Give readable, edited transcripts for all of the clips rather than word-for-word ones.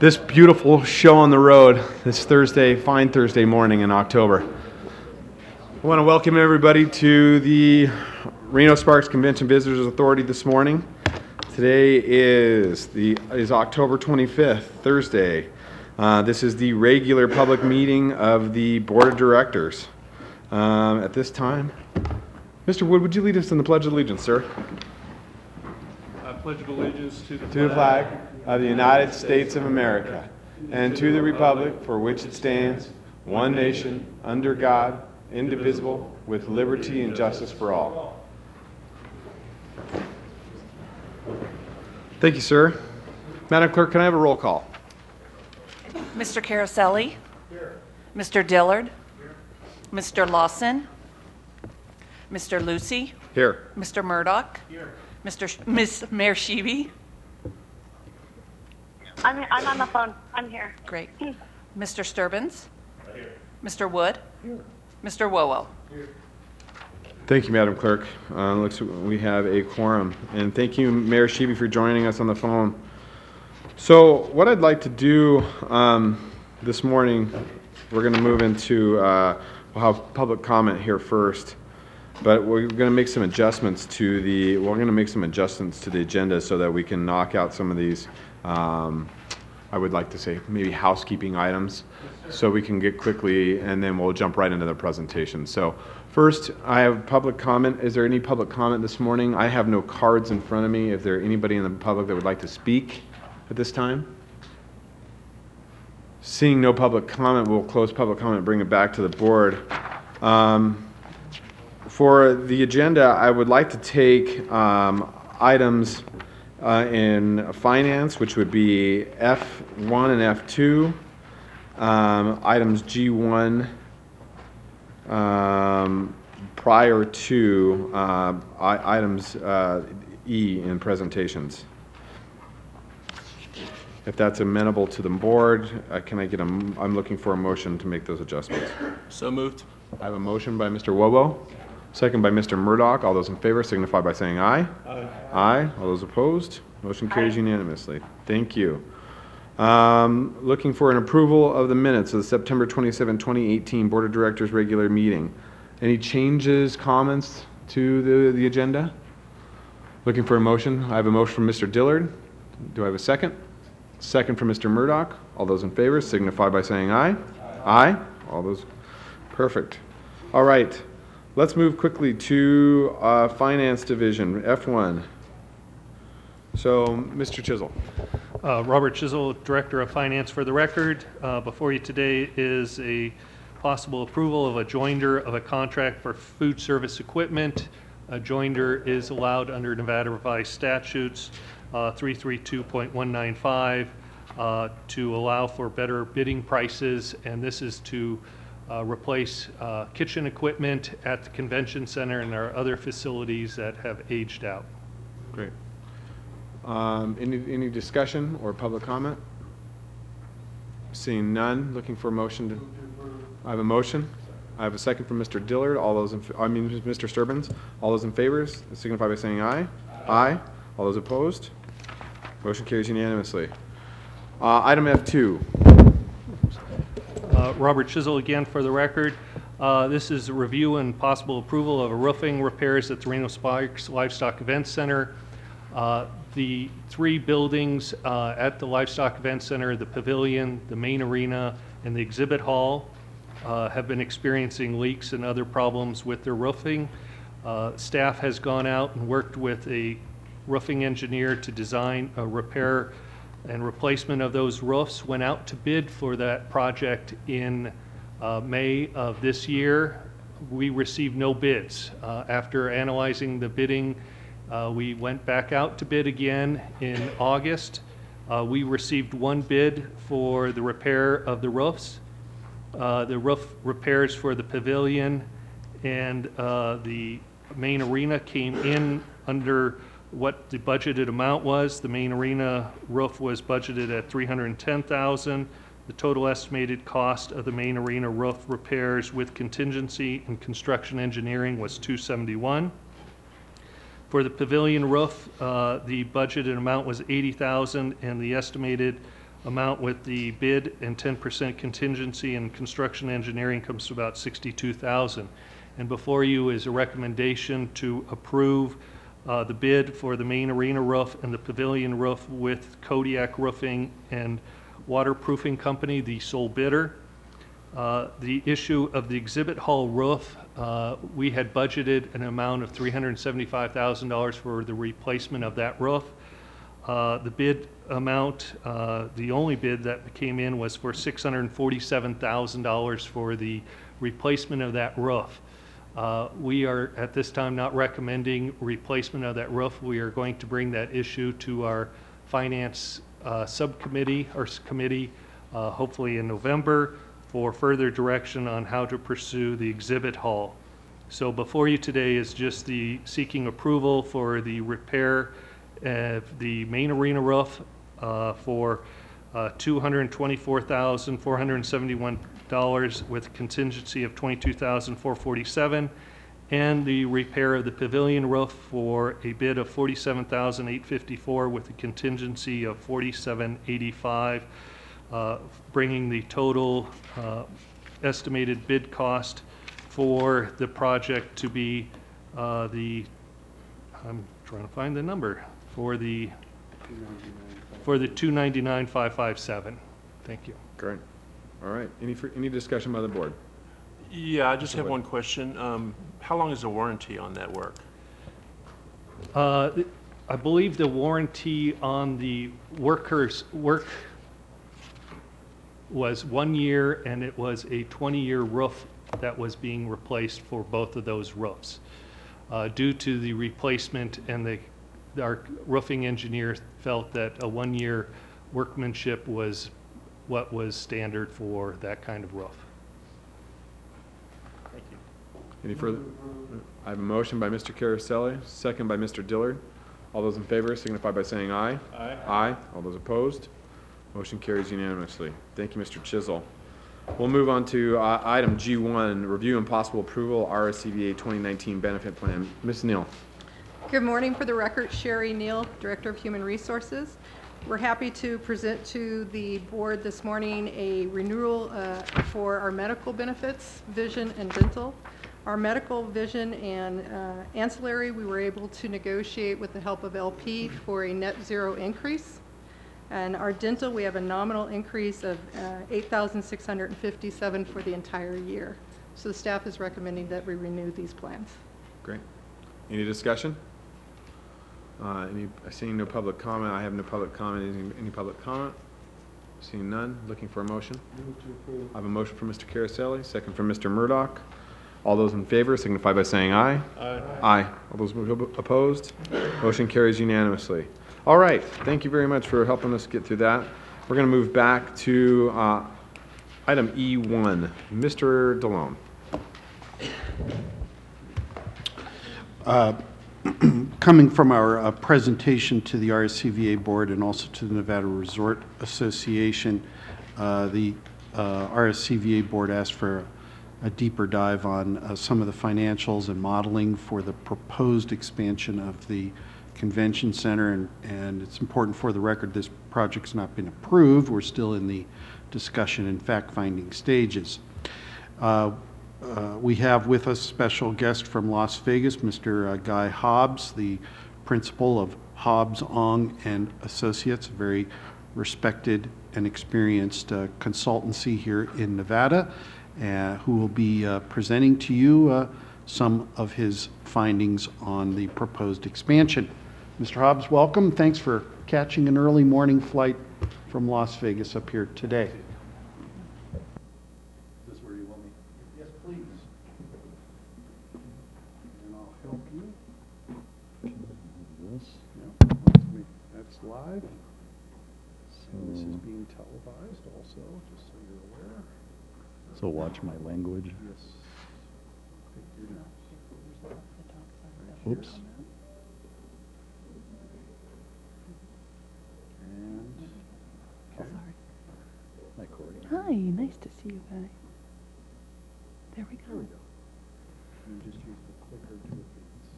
this beautiful show on the road this Thursday, fine Thursday morning in October. I want to welcome everybody to the Reno Sparks Convention Visitors Authority this morning. Today is October 25th, Thursday. This is the regular public meeting of the Board of Directors. At this time, Mr. Wood, would you lead us in the Pledge of Allegiance, sir? I pledge allegiance to the flag of the United States of America and to the republic for which it stands, one nation, under God, indivisible, with liberty and justice for all. Thank you, sir. Madam Clerk, can I have a roll call? Mr. Caroselli? Here. Mr. Dillard? Here. Mr. Lawson? Mr. Lucy? Here. Mr. Murdoch? Here. Ms. Mayor Sheeby? I'm on the phone. I'm here. Great. Mr. Sturbins? Here. Mr. Wood? Here. Mr. Wowo? Here. Thank you, Madam Clerk. Looks we have a quorum. And thank you, Mayor Sheeby, for joining us on the phone. So what I'd like to do this morning, we're going to move into, we'll have public comment here first, but we're going to make some adjustments to the, agenda so that we can knock out some of these, I would like to say, maybe housekeeping items, so we can get quickly, and then we'll jump right into the presentation. So first, I have public comment. Is there any public comment this morning? I have no cards in front of me. Is there anybody in the public that would like to speak at this time? Seeing no public comment, we'll close public comment and bring it back to the board. For the agenda, I would like to take items in finance, which would be F1 and F2, items G1 prior to items E in presentations. If that's amenable to the board, I'm looking for a motion to make those adjustments. So moved. I have a motion by Mr. Wobo, second by Mr. Murdoch. All those in favor signify by saying aye. Aye. Aye. All those opposed? Motion carries unanimously. Thank you. Looking for an approval of the minutes of the September 27, 2018 Board of Directors regular meeting. Any changes, comments to the agenda? Looking for a motion. I have a motion from Mr. Dillard. Do I have a second? Second from Mr. Murdoch. All those in favor signify by saying aye. Aye. All those. Perfect. All right. Let's move quickly to Finance Division, F1. So, Mr. Chisel. Robert Chisel, Director of Finance for the record. Before you today is a possible approval of a joinder of a contract for food service equipment. A joinder is allowed under Nevada revised statutes 332.195 to allow for better bidding prices, and this is to replace kitchen equipment at the convention center and our other facilities that have aged out. Great. Any discussion or public comment? Seeing none, looking for a motion to. I have a motion. I have a second from Mr. Dillard. All those, Mr. Sturbins. All those in favor signify by saying aye. Aye. All those opposed? Motion carries unanimously. Item F2. Robert Chisel again for the record. This is a review and possible approval of a roofing repairs at the Reno Sparks Livestock Event Center. The three buildings at the Livestock Event Center, the pavilion, the main arena, and the exhibit hall have been experiencing leaks and other problems with their roofing. Staff has gone out and worked with a roofing engineer to design a repair and replacement of those roofs. Went out to bid for that project in May of this year. We received no bids. After analyzing the bidding, we went back out to bid again in August. We received one bid for the repair of the roofs, the roof repairs for the pavilion, and the main arena came in under what the budgeted amount was. The main arena roof was budgeted at $310,000. The total estimated cost of the main arena roof repairs with contingency and construction engineering was $271,000. For the pavilion roof, the budgeted amount was $80,000, and the estimated amount with the bid and 10% contingency and construction engineering comes to about $62,000. And before you is a recommendation to approve the bid for the main arena roof and the pavilion roof with Kodiak Roofing and Waterproofing Company, the sole bidder. The issue of the exhibit hall roof, we had budgeted an amount of $375,000 for the replacement of that roof. The bid amount, the only bid that came in was for $647,000 for the replacement of that roof. We are at this time not recommending replacement of that roof. We are going to bring that issue to our finance subcommittee or committee, hopefully in November, for further direction on how to pursue the exhibit hall. So before you today is just the seeking approval for the repair of the main arena roof for $224,471 with contingency of $22,447, and the repair of the pavilion roof for a bid of $47,854 with a contingency of $47,885, bringing the total estimated bid cost for the project to be I'm trying to find the number for the $299,557. Thank you. Great. All right. Any discussion by the board? Yeah, I just have one question. How long is the warranty on that work? I believe the warranty on the work was 1 year, and it was a 20-year roof that was being replaced for both of those roofs. Due to the replacement, and our roofing engineer felt that a 1-year workmanship was what was standard for that kind of roof. Thank you. Any further? I have a motion by Mr. Caraselli, second by Mr. Dillard. All those in favor signify by saying aye. Aye. Aye. All those opposed? Motion carries unanimously. Thank you, Mr. Chisel. We'll move on to item G1, review and possible approval, RSCVA 2019 benefit plan. Ms. Neal. Good morning. For the record, Sherry Neal, Director of Human Resources. We're happy to present to the board this morning a renewal for our medical benefits, vision and dental. Our medical, vision, and ancillary, we were able to negotiate with the help of LP for a net zero increase. And our dental, we have a nominal increase of $8,657 for the entire year. So the staff is recommending that we renew these plans. Great. Any discussion? Seeing no public comment, I have no public comment. Any public comment? Seeing none, looking for a motion? I have a motion from Mr. Caraselli, second from Mr. Murdoch. All those in favor signify by saying aye. Aye. Aye. All those opposed? Motion carries unanimously. All right, thank you very much for helping us get through that. We're going to move back to item E1. Mr. DeLone. Coming from our presentation to the RSCVA board and also to the Nevada Resort Association, the RSCVA board asked for a deeper dive on some of the financials and modeling for the proposed expansion of the convention center, and it's important for the record this project's not been approved. We're still in the discussion and fact-finding stages. We have with us a special guest from Las Vegas, Mr. Guy Hobbs, the principal of Hobbs, Ong and Associates, a very respected and experienced consultancy here in Nevada, who will be presenting to you some of his findings on the proposed expansion. Mr. Hobbs, welcome. Thanks for catching an early morning flight from Las Vegas up here today. Is this where you want me? Yes, please. And I'll help you. This. Yep. That's live. And this is being televised also, just so you're aware. So watch my language. Yes. Oops. And, okay. My accordion. Hi, nice to see you guys. There we There go. we go. And just use the clicker to advance.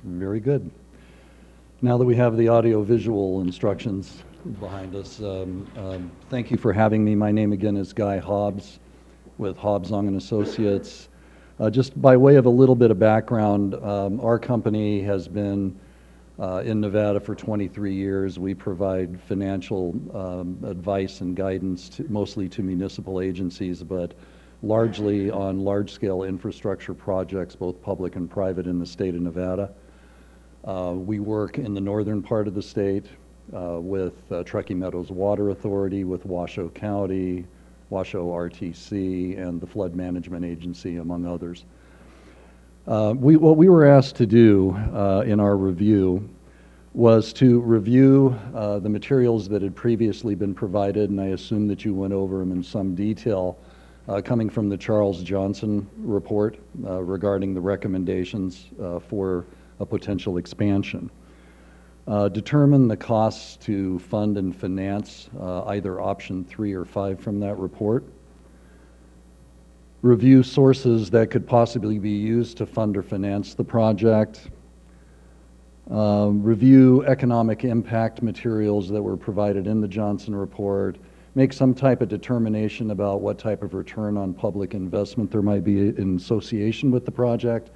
Very good. Now that we have the audio-visual instructions behind us, thank you for having me. My name again is Guy Hobbs with Hobbs, Ong and Associates. Just by way of a little bit of background, our company has been in Nevada for 23 years. We provide financial advice and guidance mostly to municipal agencies, but largely on large-scale infrastructure projects, both public and private, in the state of Nevada. We work in the northern part of the state with Truckee Meadows Water Authority, with Washoe County, Washoe RTC, and the Flood Management Agency, among others. What we were asked to do in our review was to review the materials that had previously been provided, and I assume that you went over them in some detail, coming from the Charles Johnson report regarding the recommendations for a potential expansion. Determine the costs to fund and finance either option 3 or 5 from that report. Review sources that could possibly be used to fund or finance the project. Review economic impact materials that were provided in the Johnson report. Make some type of determination about what type of return on public investment there might be in association with the project,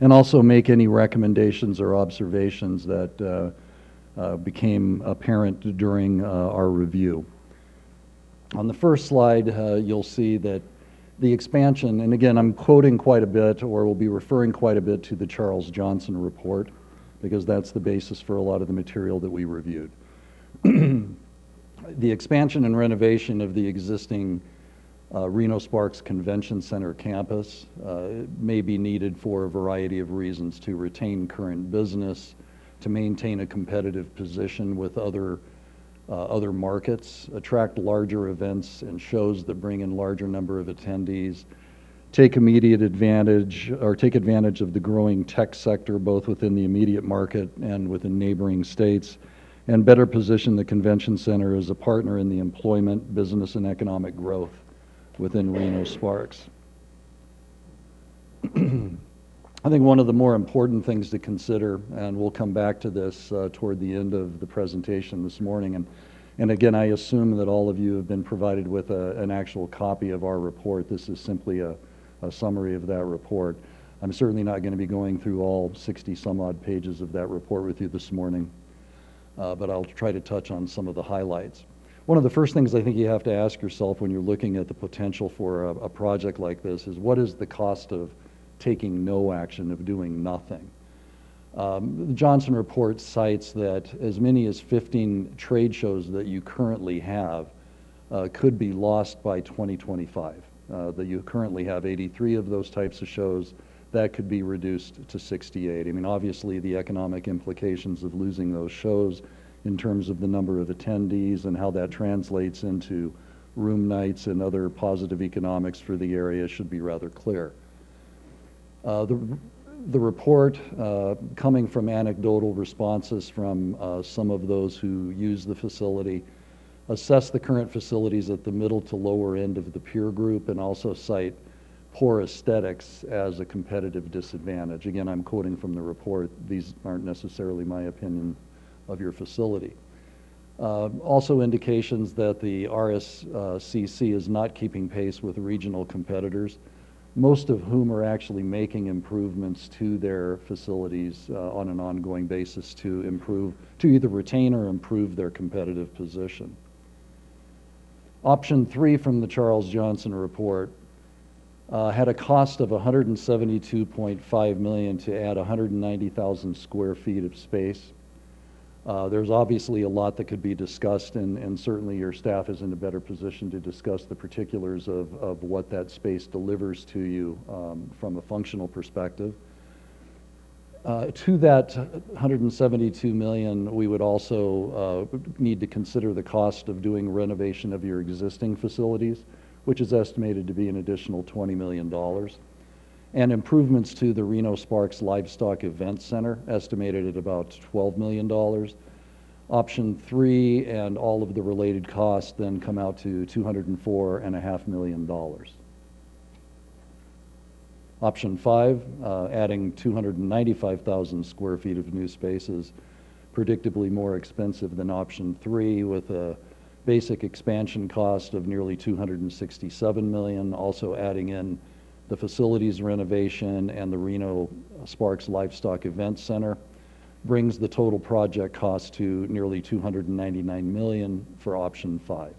and also make any recommendations or observations that became apparent during our review. On the first slide, you'll see that the expansion, and again, I'm quoting quite a bit, or will be referring quite a bit to the Charles Johnson report, because that's the basis for a lot of the material that we reviewed. The expansion and renovation of the existing Reno Sparks Convention Center campus may be needed for a variety of reasons: to retain current business, to maintain a competitive position with other markets, attract larger events and shows that bring in larger number of attendees, take advantage of the growing tech sector both within the immediate market and within neighboring states, and better position the convention center as a partner in the employment, business, and economic growth within Reno Sparks. I think one of the more important things to consider, and we'll come back to this toward the end of the presentation this morning, and again, I assume that all of you have been provided with an actual copy of our report. This is simply a summary of that report. I'm certainly not going to be going through all 60 some odd pages of that report with you this morning, but I'll try to touch on some of the highlights. One of the first things I think you have to ask yourself when you're looking at the potential for a project like this is, what is the cost of taking no action, of doing nothing? The Johnson report cites that as many as 15 trade shows that you currently have could be lost by 2025. That you currently have 83 of those types of shows. That could be reduced to 68. I mean, obviously the economic implications of losing those shows in terms of the number of attendees and how that translates into room nights and other positive economics for the area should be rather clear. The report, coming from anecdotal responses from some of those who use the facility, assess the current facilities at the middle to lower end of the peer group, and also cite poor aesthetics as a competitive disadvantage. Again, I'm quoting from the report. These aren't necessarily my opinion of your facility. Also indications that the RSCVA is not keeping pace with regional competitors, most of whom are actually making improvements to their facilities on an ongoing basis to either retain or improve their competitive position. Option 3 from the Charles Johnson report had a cost of $172.5 million to add 190,000 square feet of space. There's obviously a lot that could be discussed, and certainly your staff is in a better position to discuss the particulars of what that space delivers to you from a functional perspective. To that $172 million, we would also need to consider the cost of doing renovation of your existing facilities, which is estimated to be an additional $20 million. And improvements to the Reno Sparks Livestock Event Center, estimated at about $12 million. Option 3 and all of the related costs then come out to $204.5 million. Option 5, adding 295,000 square feet of new spaces, predictably more expensive than option 3, with a basic expansion cost of nearly $267 million, also adding in the facilities renovation and the Reno Sparks Livestock Event Center, brings the total project cost to nearly $299 million for option 5.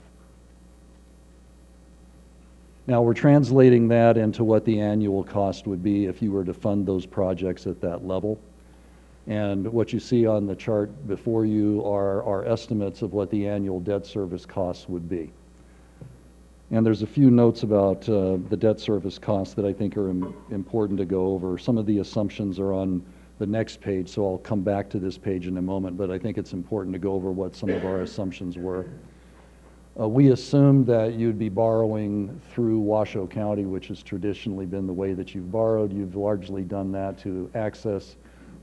Now we're translating that into what the annual cost would be if you were to fund those projects at that level. And what you see on the chart before you are our estimates of what the annual debt service costs would be. And there's a few notes about the debt service costs that I think are important to go over. Some of the assumptions are on the next page, so I'll come back to this page in a moment, but I think it's important to go over what some of our assumptions were. We assumed that you'd be borrowing through Washoe County, which has traditionally been the way that you've borrowed. You've largely done that to access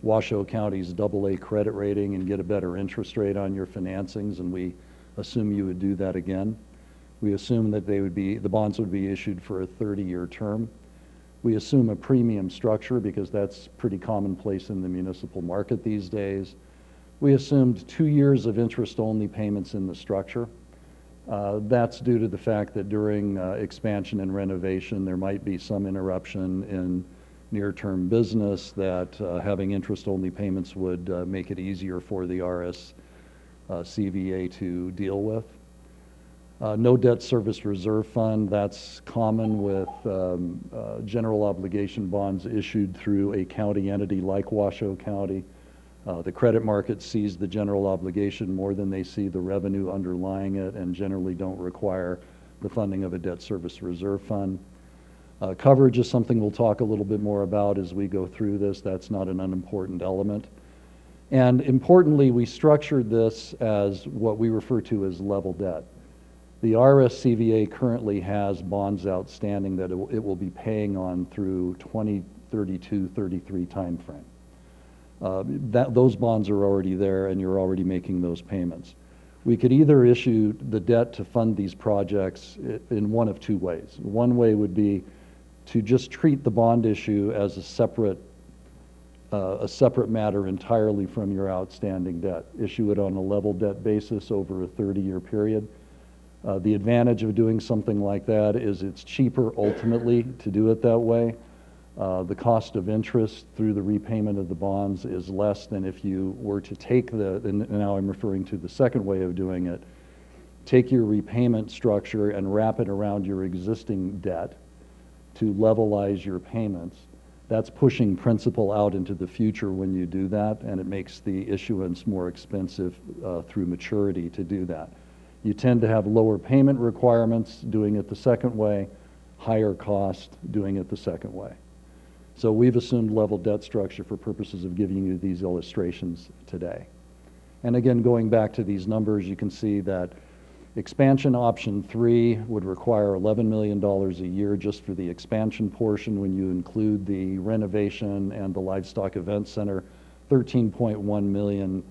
Washoe County's AA credit rating and get a better interest rate on your financings, and we assume you would do that again. We assume that the bonds would be issued for a 30-year term. We assume a premium structure because that's pretty commonplace in the municipal market these days. We assumed 2 years of interest-only payments in the structure. That's due to the fact that during expansion and renovation, there might be some interruption in near-term business that having interest-only payments would make it easier for the RSCVA to deal with. No debt service reserve fund. That's common with general obligation bonds issued through a county entity like Washoe County. The credit market sees the general obligation more than they see the revenue underlying it, and generally don't require the funding of a debt service reserve fund. Coverage is something we'll talk a little bit more about as we go through this. That's not an unimportant element. And importantly, we structured this as what we refer to as level debt. The RSCVA currently has bonds outstanding that it will be paying on through 2032-33 timeframe. Those bonds are already there, and you're already making those payments. We could either issue the debt to fund these projects in one of two ways. One way would be to just treat the bond issue as a separate matter entirely from your outstanding debt. Issue it on a level debt basis over a 30-year period. The advantage of doing something like that is it's cheaper ultimately to do it that way. The cost of interest through the repayment of the bonds is less than if you were to take and now I'm referring to the second way of doing it, take your repayment structure and wrap it around your existing debt to levelize your payments. That's pushing principal out into the future when you do that, and it makes the issuance more expensive through maturity to do that. You tend to have lower payment requirements doing it the second way, higher cost doing it the second way. So we've assumed level debt structure for purposes of giving you these illustrations today. And again, going back to these numbers, you can see that expansion option 3 would require $11 million a year just for the expansion portion. When you include the renovation and the Livestock Event Center, $13.1 million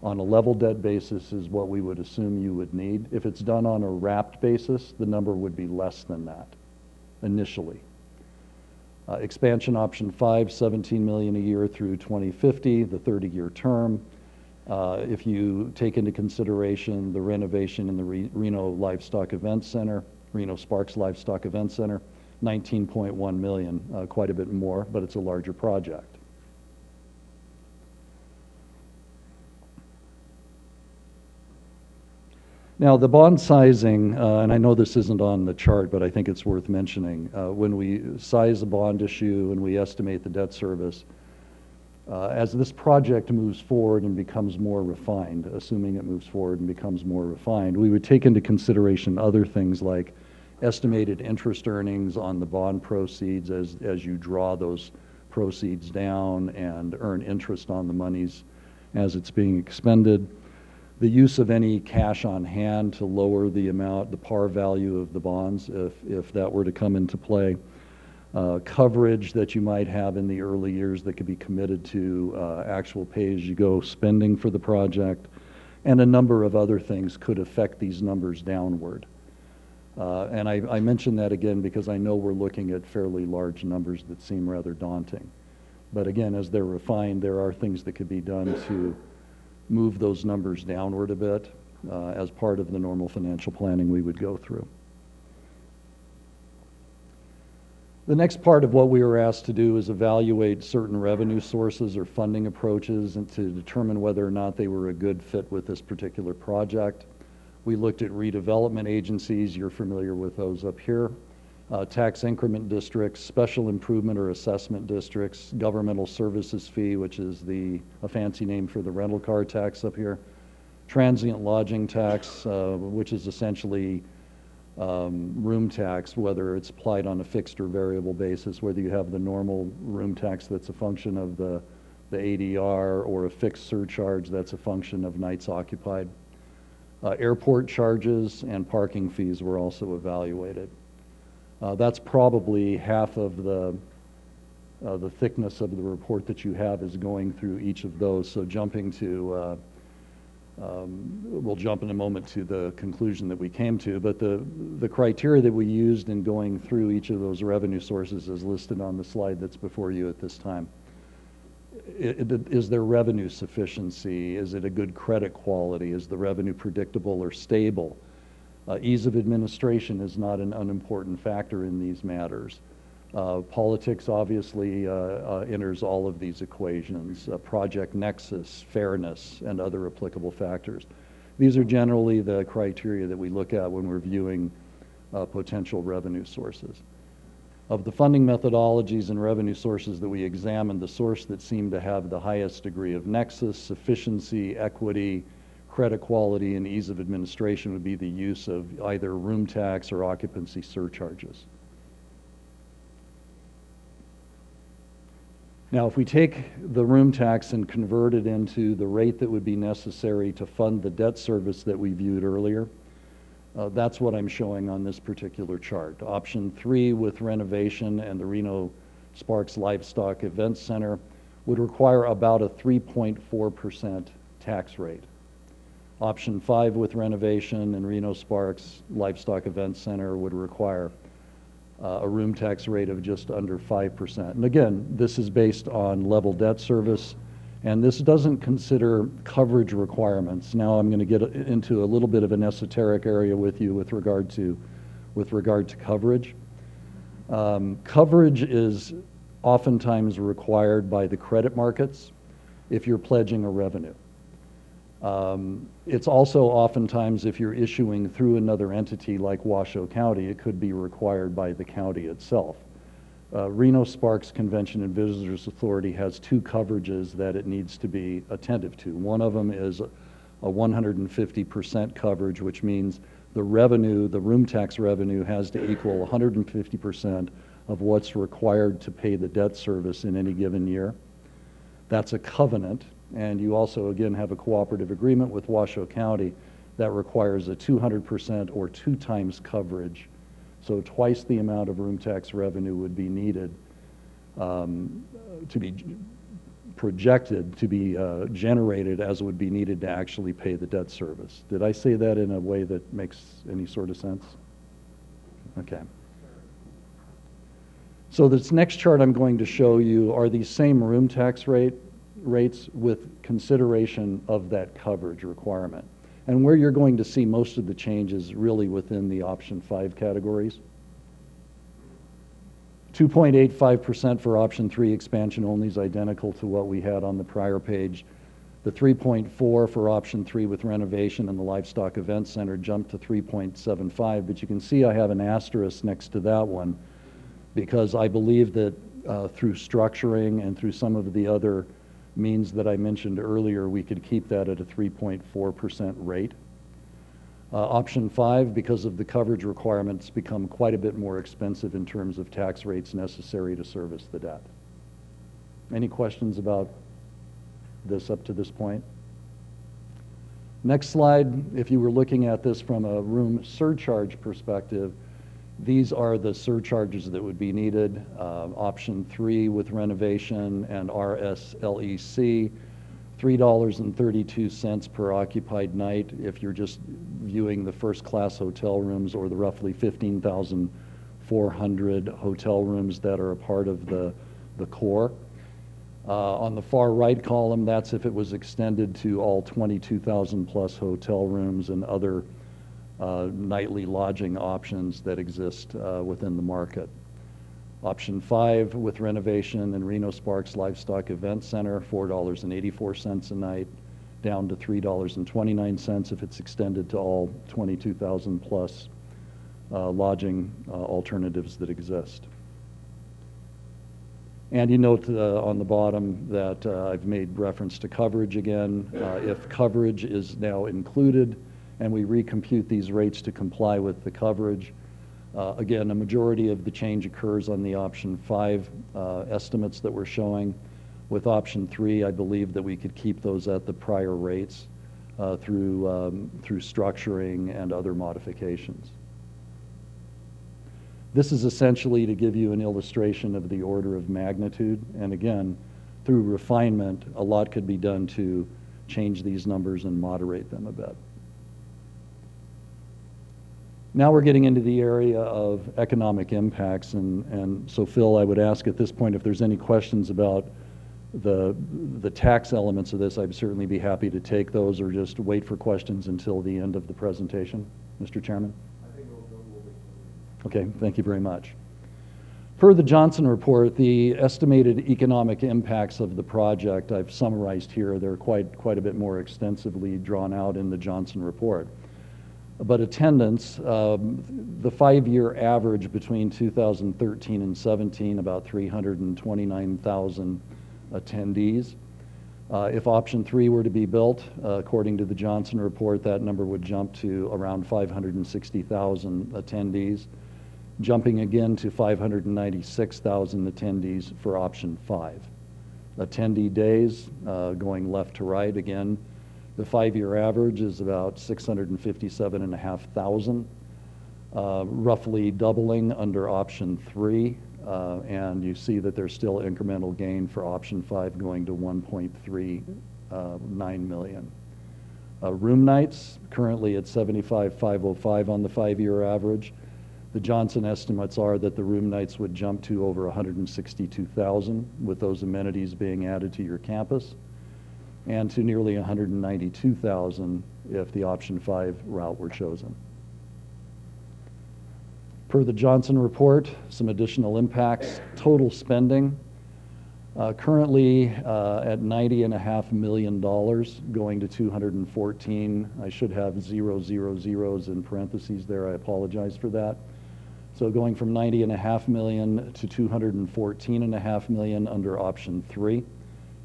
on a level debt basis is what we would assume you would need. If it's done on a wrapped basis, the number would be less than that initially. Expansion option 5, $17 million a year through 2050, the 30-year term. If you take into consideration the renovation in the Reno Livestock Event Center, Reno Sparks Livestock Event Center, $19.1 million, quite a bit more, but it's a larger project. Now, the bond sizing, and I know this isn't on the chart, but I think it's worth mentioning. When we size a bond issue and we estimate the debt service, as this project moves forward and becomes more refined, assuming it moves forward and becomes more refined, we would take into consideration other things like estimated interest earnings on the bond proceeds as you draw those proceeds down and earn interest on the monies as it's being expended. The use of any cash on hand to lower the amount, the par value of the bonds, if that were to come into play. Coverage that you might have in the early years that could be committed to actual pay-as-you-go spending for the project, and a number of other things could affect these numbers downward. And I mention that again because I know we're looking at fairly large numbers that seem rather daunting. But again, as they're refined, there are things that could be done to move those numbers downward a bit as part of the normal financial planning we would go through. The next part of what we were asked to do is evaluate certain revenue sources or funding approaches and to determine whether or not they were a good fit with this particular project. We looked at redevelopment agencies, you're familiar with those up here, tax increment districts, special improvement or assessment districts, governmental services fee, which is a fancy name for the rental car tax up here, transient lodging tax, which is essentially room tax, whether it's applied on a fixed or variable basis, whether you have the normal room tax that's a function of the ADR or a fixed surcharge that's a function of nights occupied. Airport charges and parking fees were also evaluated. That's probably half of the thickness of the report that you have is going through each of those. So jumping to we'll jump in a moment to the conclusion that we came to, but the criteria that we used in going through each of those revenue sources is listed on the slide that's before you at this time. Is there revenue sufficiency? Is it a good credit quality? Is the revenue predictable or stable? Ease of administration is not an unimportant factor in these matters. Politics obviously enters all of these equations, project nexus, fairness, and other applicable factors. These are generally the criteria that we look at when we're viewing potential revenue sources. Of the funding methodologies and revenue sources that we examined, the source that seemed to have the highest degree of nexus, sufficiency, equity, credit quality, and ease of administration would be the use of either room tax or occupancy surcharges. Now, if we take the room tax and convert it into the rate that would be necessary to fund the debt service that we viewed earlier, that's what I'm showing on this particular chart. Option 3 with renovation and the Reno Sparks Livestock Events Center would require about a 3.4% tax rate. Option 5 with renovation and Reno Sparks Livestock Events Center would require a room tax rate of just under 5%. And again, this is based on level debt service, and this doesn't consider coverage requirements. Now I'm going to get into a little bit of an esoteric area with you with regard to coverage. Coverage is oftentimes required by the credit markets if you're pledging a revenue. It's also oftentimes, if you're issuing through another entity like Washoe County, it could be required by the county itself. Reno Sparks Convention and Visitors Authority has 2 coverages that it needs to be attentive to. One of them is a 150% coverage, which means the revenue, the room tax revenue, has to equal 150% of what's required to pay the debt service in any given year. That's a covenant. And you also, again, have a cooperative agreement with Washoe County that requires a 200% or 2 times coverage. So twice the amount of room tax revenue would be needed to be projected to be generated as would be needed to actually pay the debt service. Did I say that in a way that makes any sort of sense? Okay. So this next chart I'm going to show you are these same room tax rates with consideration of that coverage requirement. And where you're going to see most of the changes really within the option 5 categories. 2.85% for option 3 expansion only is identical to what we had on the prior page. The 3.4 for option 3 with renovation and the Livestock Events Center jumped to 3.75, but you can see I have an asterisk next to that one because I believe that through structuring and through some of the other means that I mentioned earlier, we could keep that at a 3.4% rate. Option 5, because of the coverage requirements, become quite a bit more expensive in terms of tax rates necessary to service the debt. Any questions about this up to this point? Next slide, if you were looking at this from a room surcharge perspective, these are the surcharges that would be needed. Option 3 with renovation and RSLEC, $3.32 per occupied night if you're just viewing the first class hotel rooms or the roughly 15,400 hotel rooms that are a part of the core. On the far right column, that's if it was extended to all 22,000 plus hotel rooms and other nightly lodging options that exist within the market. Option 5 with renovation in Reno Sparks Livestock Event Center, $4.84 a night, down to $3.29 if it's extended to all 22,000 plus lodging alternatives that exist. And you note on the bottom that I've made reference to coverage again. If coverage is now included and we recompute these rates to comply with the coverage, again, a majority of the change occurs on the option 5 estimates that we're showing. With option 3, I believe that we could keep those at the prior rates through structuring and other modifications. This is essentially to give you an illustration of the order of magnitude. And again, through refinement, a lot could be done to change these numbers and moderate them a bit. Now we're getting into the area of economic impacts. And so, Phil, I would ask at this point if there's any questions about the tax elements of this. I'd certainly be happy to take those, or just wait for questions until the end of the presentation. Mr. Chairman? Okay, thank you very much. Per the Johnson report, the estimated economic impacts of the project I've summarized here. They're quite a bit more extensively drawn out in the Johnson report. But attendance, the 5-year average between 2013 and 17, about 329,000 attendees. If option 3 were to be built, according to the Johnson report, that number would jump to around 560,000 attendees, jumping again to 596,000 attendees for option 5. Attendee days, going left to right again, the 5-year average is about 657,500, roughly doubling under option 3, and you see that there's still incremental gain for option 5 going to 1.39 million. Room nights, currently at 75,505 on the 5-year average. The Johnson estimates are that the room nights would jump to over 162,000 with those amenities being added to your campus, and to nearly 192,000 if the option 5 route were chosen. Per the Johnson report, some additional impacts. Total spending, currently at $90.5 million, going to 214. I should have 0 zeros in parentheses there. I apologize for that. So going from $90.5 million to $214.5 million under option 3,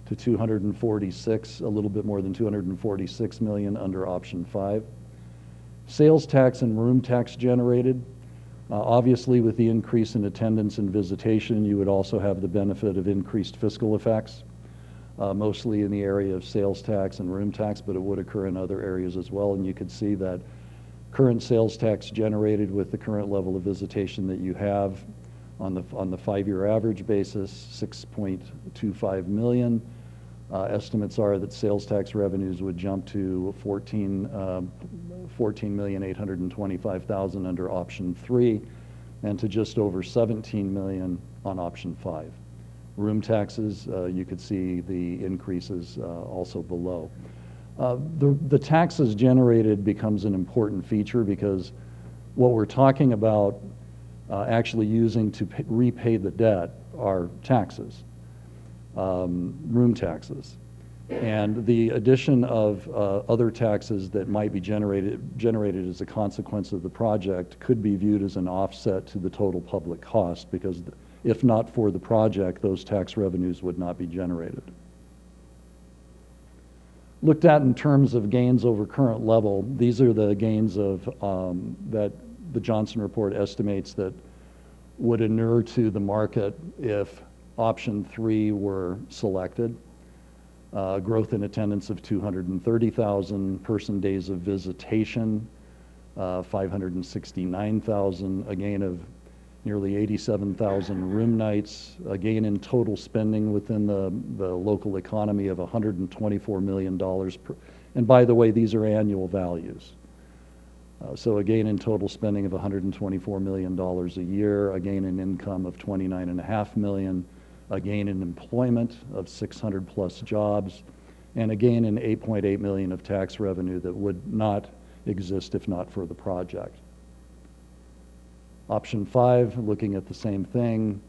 to 246, a little bit more than 246 million under option 5. Sales tax and room tax generated. Obviously, with the increase in attendance and visitation, you would also have the benefit of increased fiscal effects, mostly in the area of sales tax and room tax, but it would occur in other areas as well. And you could see that current sales tax generated with the current level of visitation that you have on the 5-year average basis, 6.25 million. Estimates are that sales tax revenues would jump to 14,825,000 under option 3, and to just over 17 million on option 5. Room taxes, you could see the increases also below. The taxes generated becomes an important feature, because what we're talking about actually using to repay the debt are taxes. Room taxes, and the addition of other taxes that might be generated as a consequence of the project could be viewed as an offset to the total public cost, because if not for the project, those tax revenues would not be generated. Looked at in terms of gains over current level, these are the gains of that the Johnson report estimates that would inure to the market if option 3 were selected. Growth in attendance of 230,000, person days of visitation, 569,000, a gain of nearly 87,000 room nights, a gain in total spending within the local economy of $124 million. And by the way, these are annual values. So a gain in total spending of $124 million a year, a gain in income of $29.5 million, a gain in employment of 600 plus jobs, and a gain in 8.8 million of tax revenue that would not exist if not for the project. Option 5, looking at the same thing,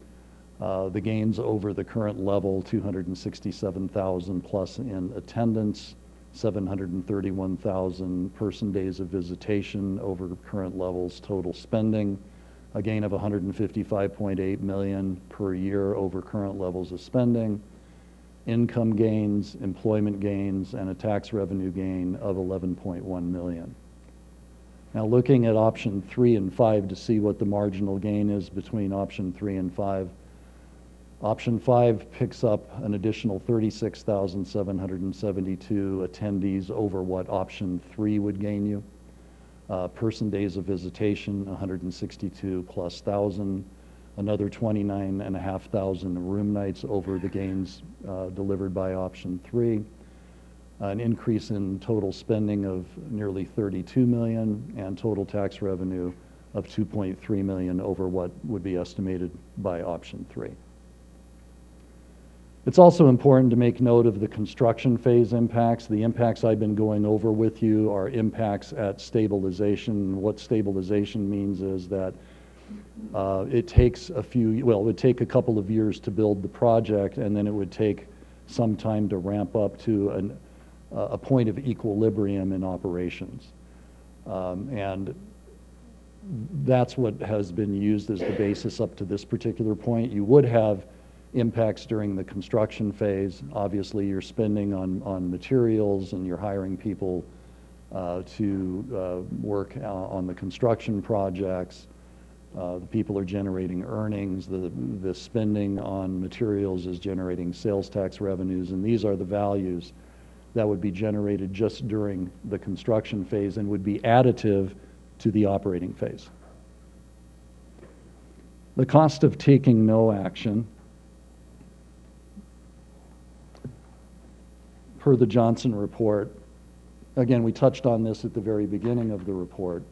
the gains over the current level, 267,000 plus in attendance, 731,000 person days of visitation over current levels, total spending, a gain of 155.8 million per year over current levels of spending, income gains, employment gains, and a tax revenue gain of 11.1 million. Now looking at option 3 and 5 to see what the marginal gain is between option 3 and 5. Option 5 picks up an additional 36,772 attendees over what option 3 would gain you. Person days of visitation, 162 plus thousand, another 29,500 room nights over the gains delivered by option 3, an increase in total spending of nearly 32 million, and total tax revenue of 2.3 million over what would be estimated by option 3. It's also important to make note of the construction phase impacts. The impacts I've been going over with you are impacts at stabilization. What stabilization means is that it takes it would take a couple of years to build the project, and then it would take some time to ramp up to a point of equilibrium in operations. And that's what has been used as the basis up to this particular point. You would have impacts during the construction phase. Obviously, you're spending on materials and you're hiring people to work on the construction projects. The people are generating earnings. The spending on materials is generating sales tax revenues, and these are the values that would be generated just during the construction phase and would be additive to the operating phase. The cost of taking no action. Per the Johnson report, again, we touched on this at the very beginning of the report,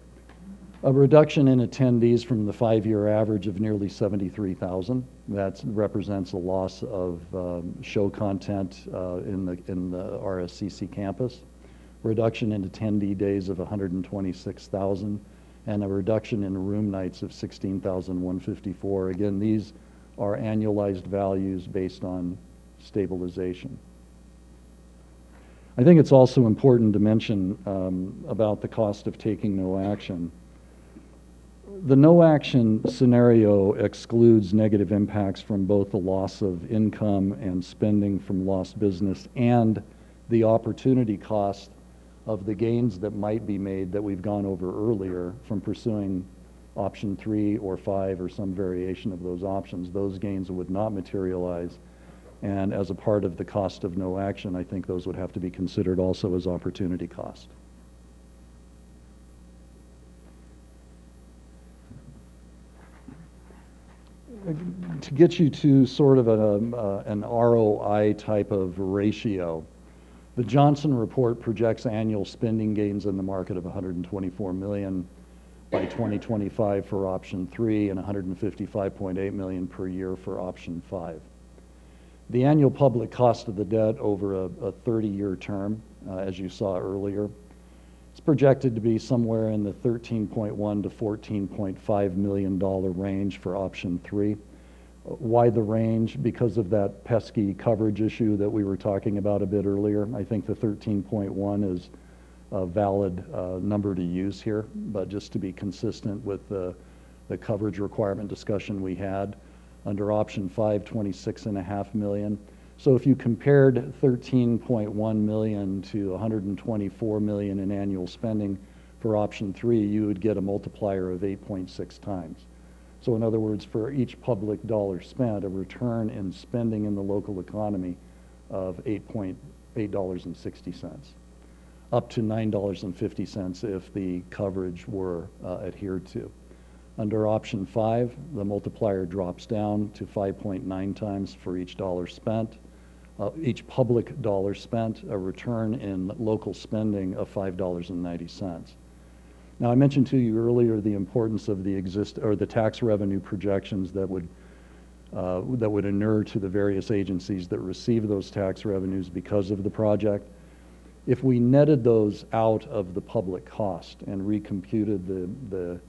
a reduction in attendees from the 5-year average of nearly 73,000. That represents a loss of show content in the RSCC campus, reduction in attendee days of 126,000, and a reduction in room nights of 16,154. Again, these are annualized values based on stabilization. I think it's also important to mention about the cost of taking no action. The no action scenario excludes negative impacts from both the loss of income and spending from lost business and the opportunity cost of the gains that might be made that we've gone over earlier from pursuing option 3 or 5 or some variation of those options. Those gains would not materialize. And as a part of the cost of no action, I think those would have to be considered also as opportunity cost. To get you to sort of an ROI type of ratio, the Johnson report projects annual spending gains in the market of 124 million by 2025 for option 3 and 155.8 million per year for option 5. The annual public cost of the debt over a 30-year term, as you saw earlier, is projected to be somewhere in the $13.1 to $14.5 million range for option 3. Why the range? Because of that pesky coverage issue that we were talking about a bit earlier. I think the 13.1 is a valid number to use here, but just to be consistent with the coverage requirement discussion we had. Under option 5, 26.5 million. So if you compared 13.1 million to 124 million in annual spending for option 3, you would get a multiplier of 8.6 times. So in other words, for each public dollar spent, a return in spending in the local economy of $8.60, up to $9.50 if the coverage were adhered to. Under option 5, the multiplier drops down to 5.9 times for each dollar spent. Each public dollar spent, a return in local spending of $5.90. Now, I mentioned to you earlier the importance of the tax revenue projections that would that would inure to the various agencies that receive those tax revenues because of the project. If we netted those out of the public cost and recomputed the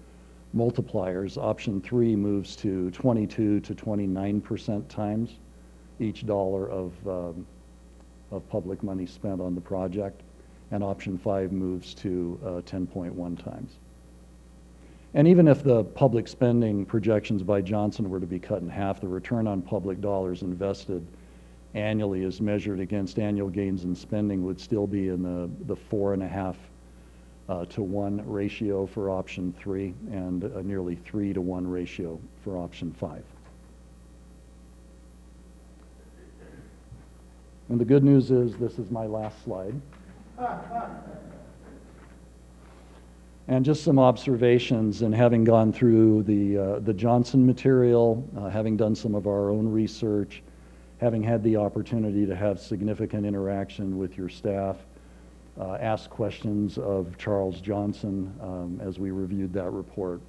multipliers, option 3 moves to 22 to 29% times each dollar of public money spent on the project, and option 5 moves to 10.1 times. And even if the public spending projections by Johnson were to be cut in half, the return on public dollars invested annually as measured against annual gains in spending would still be in the 4.5 to 1 ratio for option 3 and a nearly 3 to 1 ratio for option 5. And the good news is this is my last slide. And just some observations, and having gone through the Johnson material, having done some of our own research, having had the opportunity to have significant interaction with your staff, ask questions of Charles Johnson as we reviewed that report.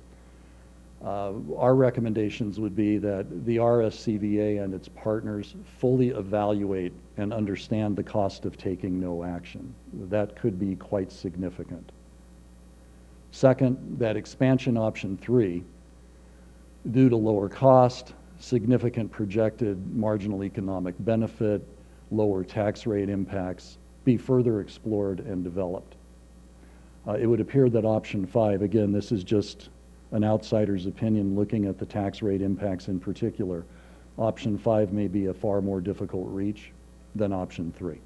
Our recommendations would be that the RSCVA and its partners fully evaluate and understand the cost of taking no action. That could be quite significant. Second, that expansion option 3, due to lower cost, significant projected marginal economic benefit, lower tax rate impacts, be further explored and developed. It would appear that option 5, again, this is just an outsider's opinion looking at the tax rate impacts in particular, option 5 may be a far more difficult reach than option 3.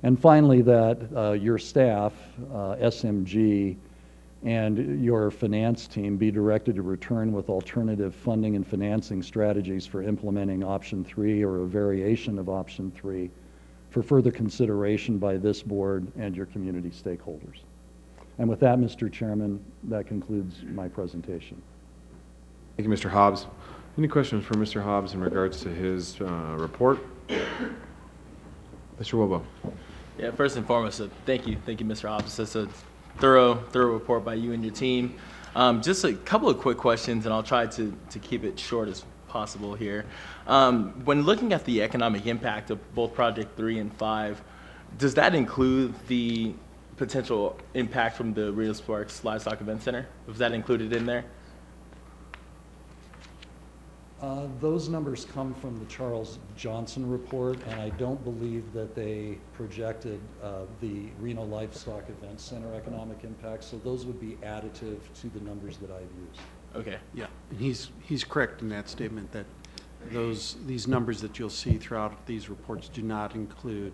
And finally, that your staff, SMG, and your finance team be directed to return with alternative funding and financing strategies for implementing option 3 or a variation of option 3 for further consideration by this board and your community stakeholders. And with that, Mr. Chairman, that concludes my presentation. Thank you, Mr. Hobbs. Any questions for Mr. Hobbs in regards to his report? Mr. Wobo. Yeah, first and foremost, thank you, Mr. Hobbs. That's a thorough report by you and your team. Just a couple of quick questions, and I'll try to keep it short as possible here. When looking at the economic impact of both Project 3 and 5, does that include the potential impact from the Reno Sparks Livestock Event Center? Was that included in there? Those numbers come from the Charles Johnson report, and I don't believe that they projected the Reno Livestock Event Center economic impact, so those would be additive to the numbers that I've used. Okay. Yeah, and he's correct in that statement that these numbers that you'll see throughout these reports do not include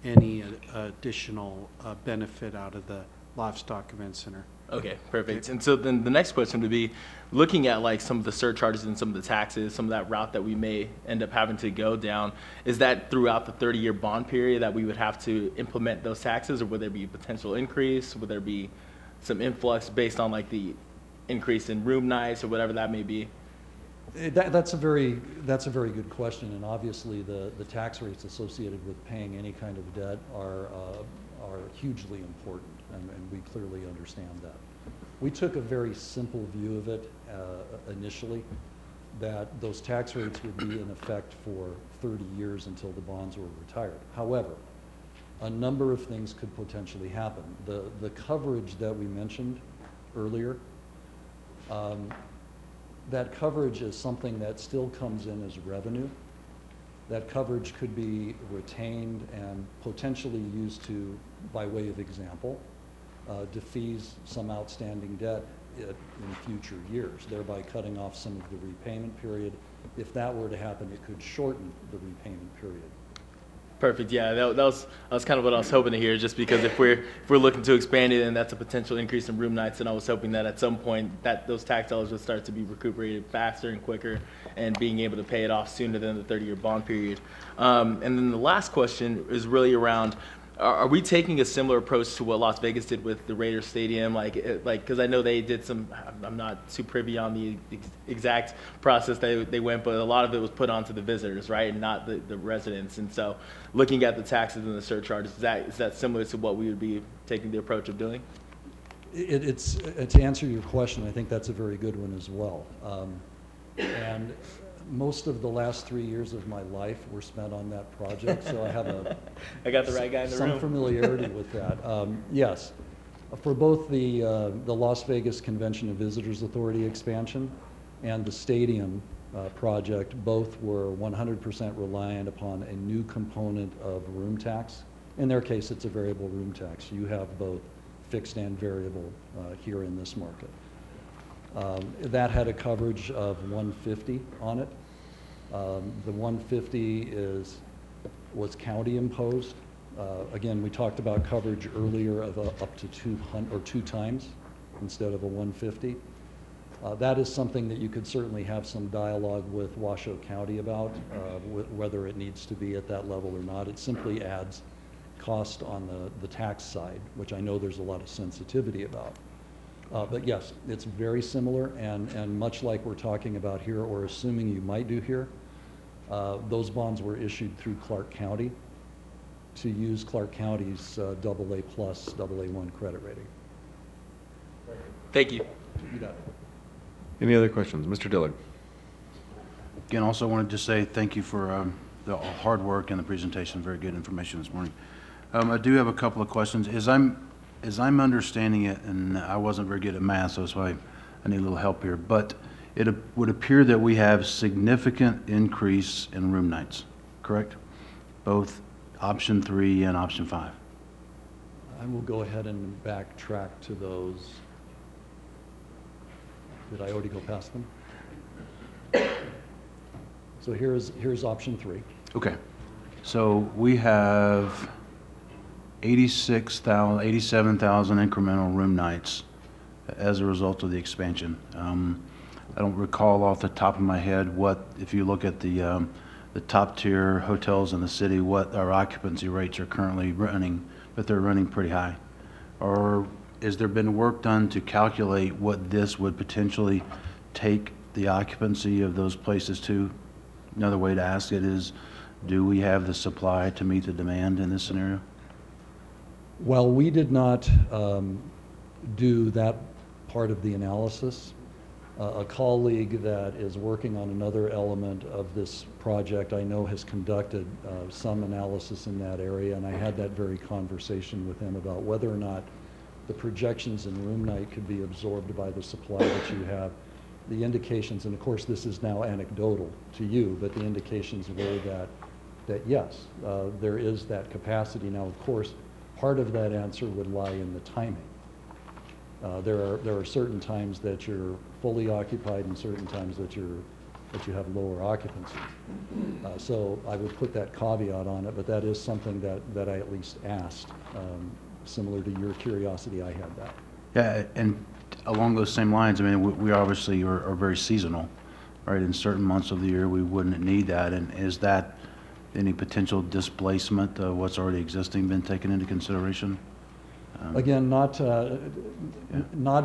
any additional benefit out of the Livestock Event Center. Okay, perfect. And so then the next question would be, looking at like some of the surcharges and some of the taxes, some of that route that we may end up having to go down, is that throughout the 30-year bond period that we would have to implement those taxes, or would there be a potential increase? Would there be some influx based on like the increase in room nights or whatever that may be? That's a very good question, and obviously the tax rates associated with paying any kind of debt are hugely important, and we clearly understand that. We took a very simple view of it initially, that those tax rates would be in effect for 30 years until the bonds were retired. However, a number of things could potentially happen. The coverage that we mentioned earlier, that coverage is something that still comes in as revenue. That coverage could be retained and potentially used to, by way of example, defease some outstanding debt in future years, thereby cutting off some of the repayment period. If that were to happen, it could shorten the repayment period. Perfect. Yeah, that was kind of what I was hoping to hear. Just because if we're looking to expand it, and that's a potential increase in room nights, and I was hoping that at some point that those tax dollars would start to be recuperated faster and quicker, and being able to pay it off sooner than the 30-year bond period. And then the last question is really around: are we taking a similar approach to what Las Vegas did with the Raiders Stadium? Like, because I know they did some. I'm not too privy on the exact process they went, but a lot of it was put onto the visitors, right, and not the residents. And so, looking at the taxes and the surcharges, is that similar to what we would be taking the approach of doing? It's to answer your question, I think that's a very good one as well. And most of the last 3 years of my life were spent on that project, so I have I got the right guy in the some room. familiarity with that. Yes, for both the Las Vegas Convention and Visitors Authority expansion and the stadium project, both were 100% reliant upon a new component of room tax. In their case, it's a variable room tax. You have both fixed and variable here in this market. That had a coverage of 150 on it. The 150 was county imposed. Again, we talked about coverage earlier of up to 200 or 2 times instead of a 150. That is something that you could certainly have some dialogue with Washoe County about, whether it needs to be at that level or not. It simply adds cost on the tax side, which I know there's a lot of sensitivity about. But yes, it's very similar, and much like we're talking about here, or assuming you might do here, those bonds were issued through Clark County to use Clark County's AA+, AA1 credit rating. Thank you. You got it. Any other questions? Mr. Dillard. Again, also wanted to say thank you for the hard work and the presentation. Very good information this morning. I do have a couple of questions. As I'm understanding it, and I wasn't very good at math, so that's why I need a little help here, but it would appear that we have significant increase in room nights, correct? Both option 3 and option 5. I will go ahead and backtrack to those. Did I already go past them? So here's option 3. Okay. So we have 87,000 incremental room nights as a result of the expansion. I don't recall off the top of my head what, if you look at the top tier hotels in the city, what our occupancy rates are currently running, but they're running pretty high. Or has there been work done to calculate what this would potentially take the occupancy of those places to? Another way to ask it is, do we have the supply to meet the demand in this scenario? Well, we did not do that part of the analysis. A colleague that is working on another element of this project, I know, has conducted some analysis in that area, and I had that very conversation with him about whether or not the projections in room night could be absorbed by the supply that you have. The indications, and of course this is now anecdotal to you, but the indications were that yes, there is that capacity. Now, of course, part of that answer would lie in the timing. There are certain times that you're fully occupied and certain times that you have lower occupancy. So I would put that caveat on it, but that is something that I at least asked. Similar to your curiosity, I had that. Yeah, and along those same lines, I mean, we obviously are very seasonal, right? In certain months of the year, we wouldn't need that. And is that any potential displacement of what's already existing been taken into consideration? Again, not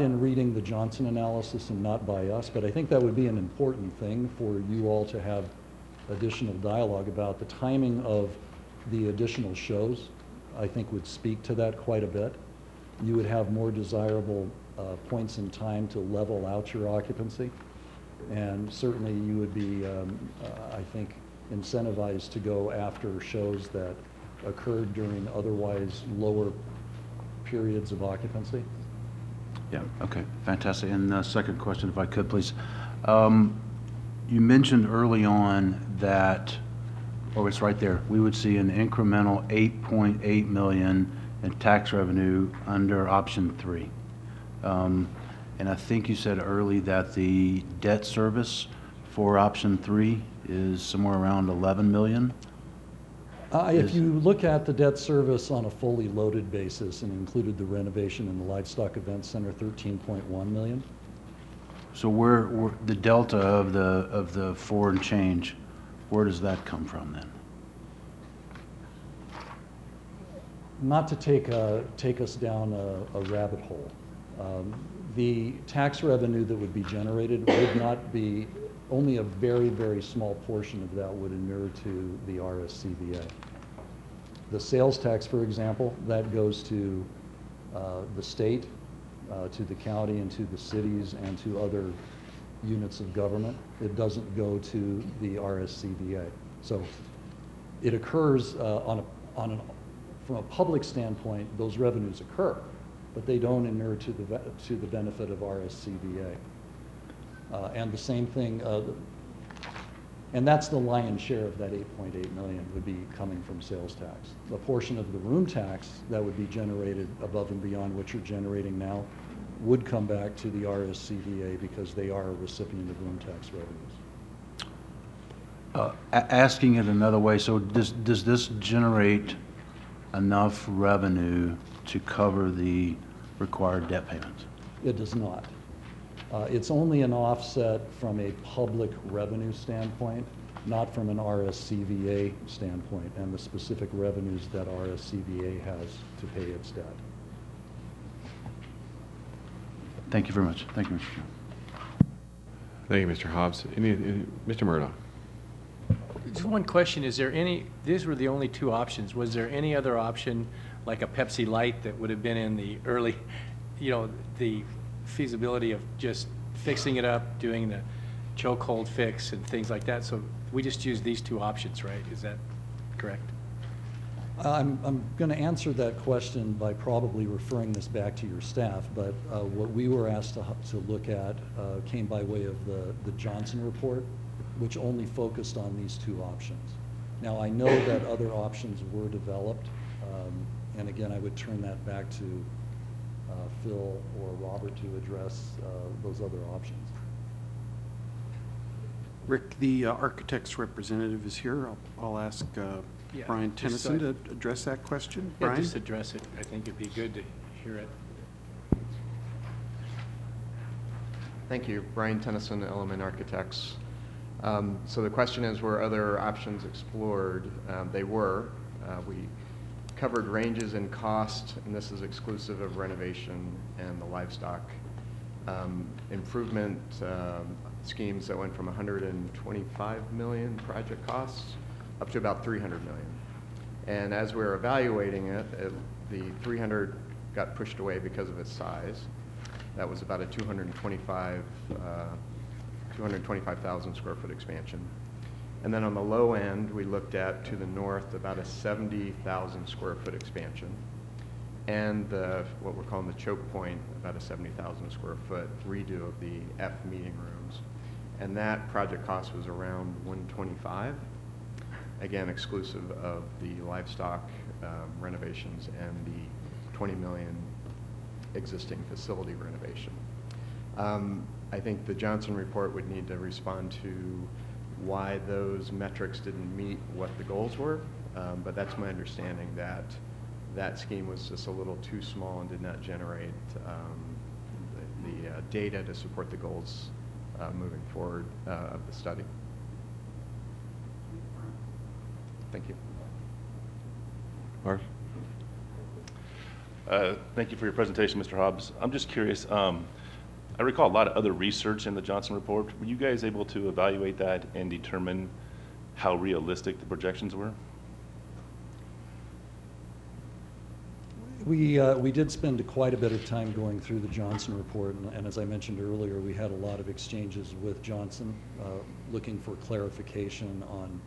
in reading the Johnson analysis and not by us, but I think that would be an important thing for you all to have additional dialogue about. The timing of the additional shows, I think, would speak to that quite a bit. You would have more desirable points in time to level out your occupancy, and certainly you would be, I think, incentivized to go after shows that occurred during otherwise lower periods of occupancy. Yeah, okay, fantastic. And second question, if I could, please. You mentioned early on that, oh, it's right there, we would see an incremental 8.8 million in tax revenue under option 3. And I think you said early that the debt service for option 3 is somewhere around 11 million. If you look at the debt service on a fully loaded basis and included the renovation in the Livestock Event Center, 13.1 million. So where the delta of the 4 and change, where does that come from then? Not to take us down a rabbit hole. The tax revenue that would be generated would not be, only a very, very small portion of that would inure to the RSCVA. The sales tax, for example, that goes to the state, to the county, and to the cities, and to other units of government. It doesn't go to the RSCVA. So it occurs from a public standpoint, those revenues occur, but they don't inure to the benefit of RSCVA. And the same thing, and that's the lion's share of that 8.8 million would be coming from sales tax. The portion of the room tax that would be generated above and beyond what you're generating now would come back to the RSCVA because they are a recipient of room tax revenues. Asking it another way, so does this generate enough revenue to cover the required debt payments? It does not. It's only an offset from a public revenue standpoint, not from an RSCVA standpoint, and the specific revenues that RSCVA has to pay its debt. Thank you very much. Thank you, Mr. Chairman. Thank you, Mr. Hobbs. Mr. Murdoch? Just one question, is there any, these were the only two options, was there any other option, like a Pepsi Light that would have been in the early, the feasibility of just fixing it up, doing the chokehold fix and things like that? So we just use these two options, right? Is that correct? I'm going to answer that question by probably referring this back to your staff, but what we were asked to look at came by way of the Johnson report, which only focused on these two options. Now, I know that other options were developed, and again, I would turn that back to Phil or Robert to address those other options. Rick, the architect's representative is here. I'll ask Yeah, Brian just Tennyson to address that question. Yeah, Brian? just address it. I think it'd be good to hear it. Thank you. Brian Tennyson, Element Architects. So the question is, were other options explored? They were. We covered ranges in cost, and this is exclusive of renovation and the livestock. Improvement schemes that went from 125 million project costs up to about 300 million. And as we were evaluating it, the 300 got pushed away because of its size. That was about a 225,000 square foot expansion. And then on the low end, we looked at, to the north, about a 70,000 square foot expansion. And what we're calling the choke point, about a 70,000 square foot redo of the F meeting rooms. And that project cost was around 125, again, exclusive of the livestock renovations and the 20 million existing facility renovation. I think the Johnson report would need to respond to why those metrics didn't meet what the goals were, but that's my understanding, that that scheme was just a little too small and did not generate the data to support the goals moving forward of the study. Thank you. Mark? Thank you for your presentation, Mr. Hobbs. I'm just curious, I recall a lot of other research in the Johnson report. Were you guys able to evaluate that and determine how realistic the projections were? We did spend quite a bit of time going through the Johnson report, and as I mentioned earlier, we had a lot of exchanges with Johnson, looking for clarification on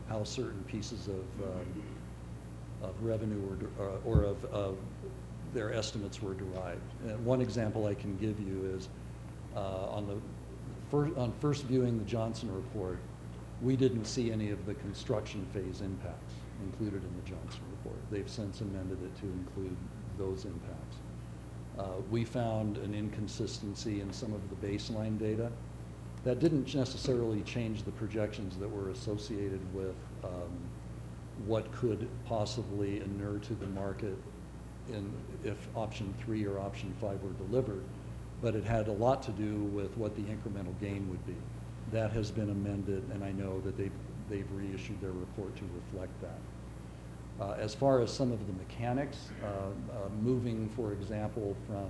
how certain pieces of revenue or of their estimates were derived. And one example I can give you is on first viewing the Johnson report, we didn't see any of the construction phase impacts included in the Johnson report. They've since amended it to include those impacts. We found an inconsistency in some of the baseline data that didn't necessarily change the projections that were associated with what could possibly inure to the market if option 3 or option 5 were delivered, but it had a lot to do with what the incremental gain would be. That has been amended, and I know that they've reissued their report to reflect that. As far as some of the mechanics, moving, for example, from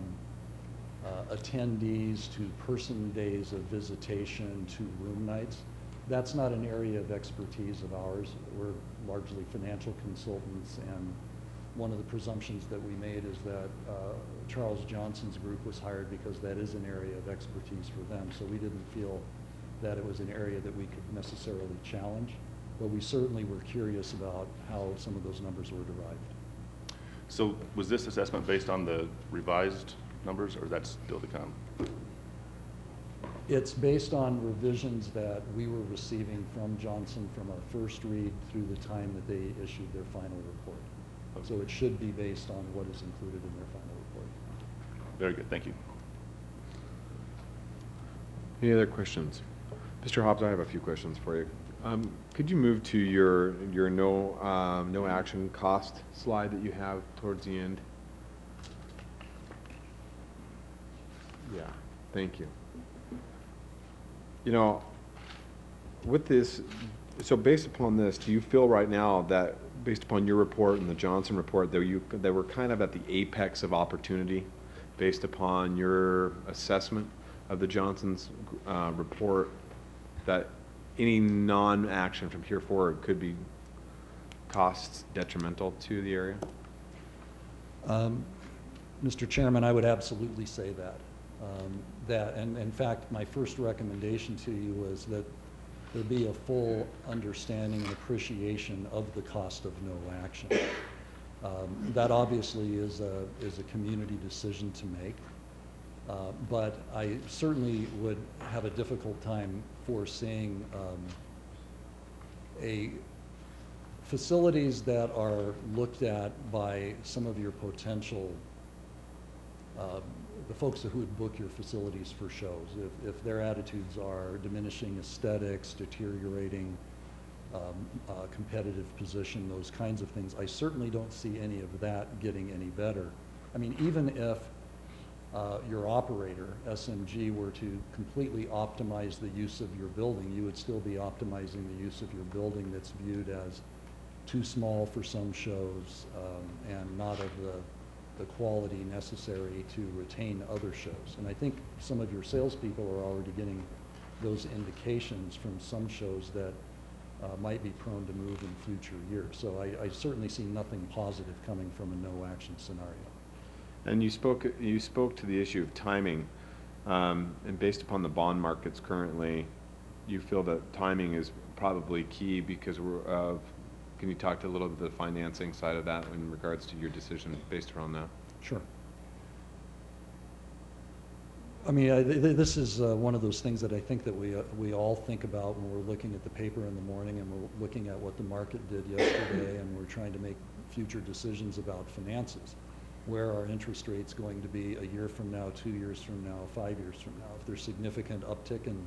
attendees to person days of visitation to room nights, that's not an area of expertise of ours. We're largely financial consultants, and one of the presumptions that we made is that Charles Johnson's group was hired because that is an area of expertise for them. So we didn't feel that it was an area that we could necessarily challenge, but we certainly were curious about how some of those numbers were derived. So was this assessment based on the revised numbers, or is that still to come? It's based on revisions that we were receiving from Johnson from our first read through the time that they issued their final report. So it should be based on what is included in their final report. Very good, thank you. Any other questions? Mr. Hobbs, I have a few questions for you. Could you move to your no action cost slide that you have towards the end? Yeah, thank you. You know, with this, so based upon this, do you feel right now that based upon your report and the Johnson report that we're kind of at the apex of opportunity based upon your assessment of the Johnson's report, that any non-action from here forward could be cost detrimental to the area? Mr. Chairman, I would absolutely say that. And in fact, my first recommendation to you was that there be a full understanding and appreciation of the cost of no action. That obviously is a community decision to make, but I certainly would have a difficult time foreseeing facilities that are looked at by some of your potential the folks who would book your facilities for shows, if their attitudes are diminishing aesthetics, deteriorating competitive position, those kinds of things, I certainly don't see any of that getting any better. I mean, even if your operator, SMG, were to completely optimize the use of your building, you would still be optimizing the use of your building that's viewed as too small for some shows and not of the quality necessary to retain other shows. And I think some of your salespeople are already getting those indications from some shows that might be prone to move in future years. So I certainly see nothing positive coming from a no-action scenario. And you spoke to the issue of timing, and based upon the bond markets currently, you feel that timing is probably key because can you talk to a little bit of the financing side of that in regards to your decision based around that? Sure. I mean, this is one of those things that I think that we all think about when we're looking at the paper in the morning and we're looking at what the market did yesterday and we're trying to make future decisions about finances. Where are interest rates going to be a year from now, 2 years from now, 5 years from now? If there's significant uptick in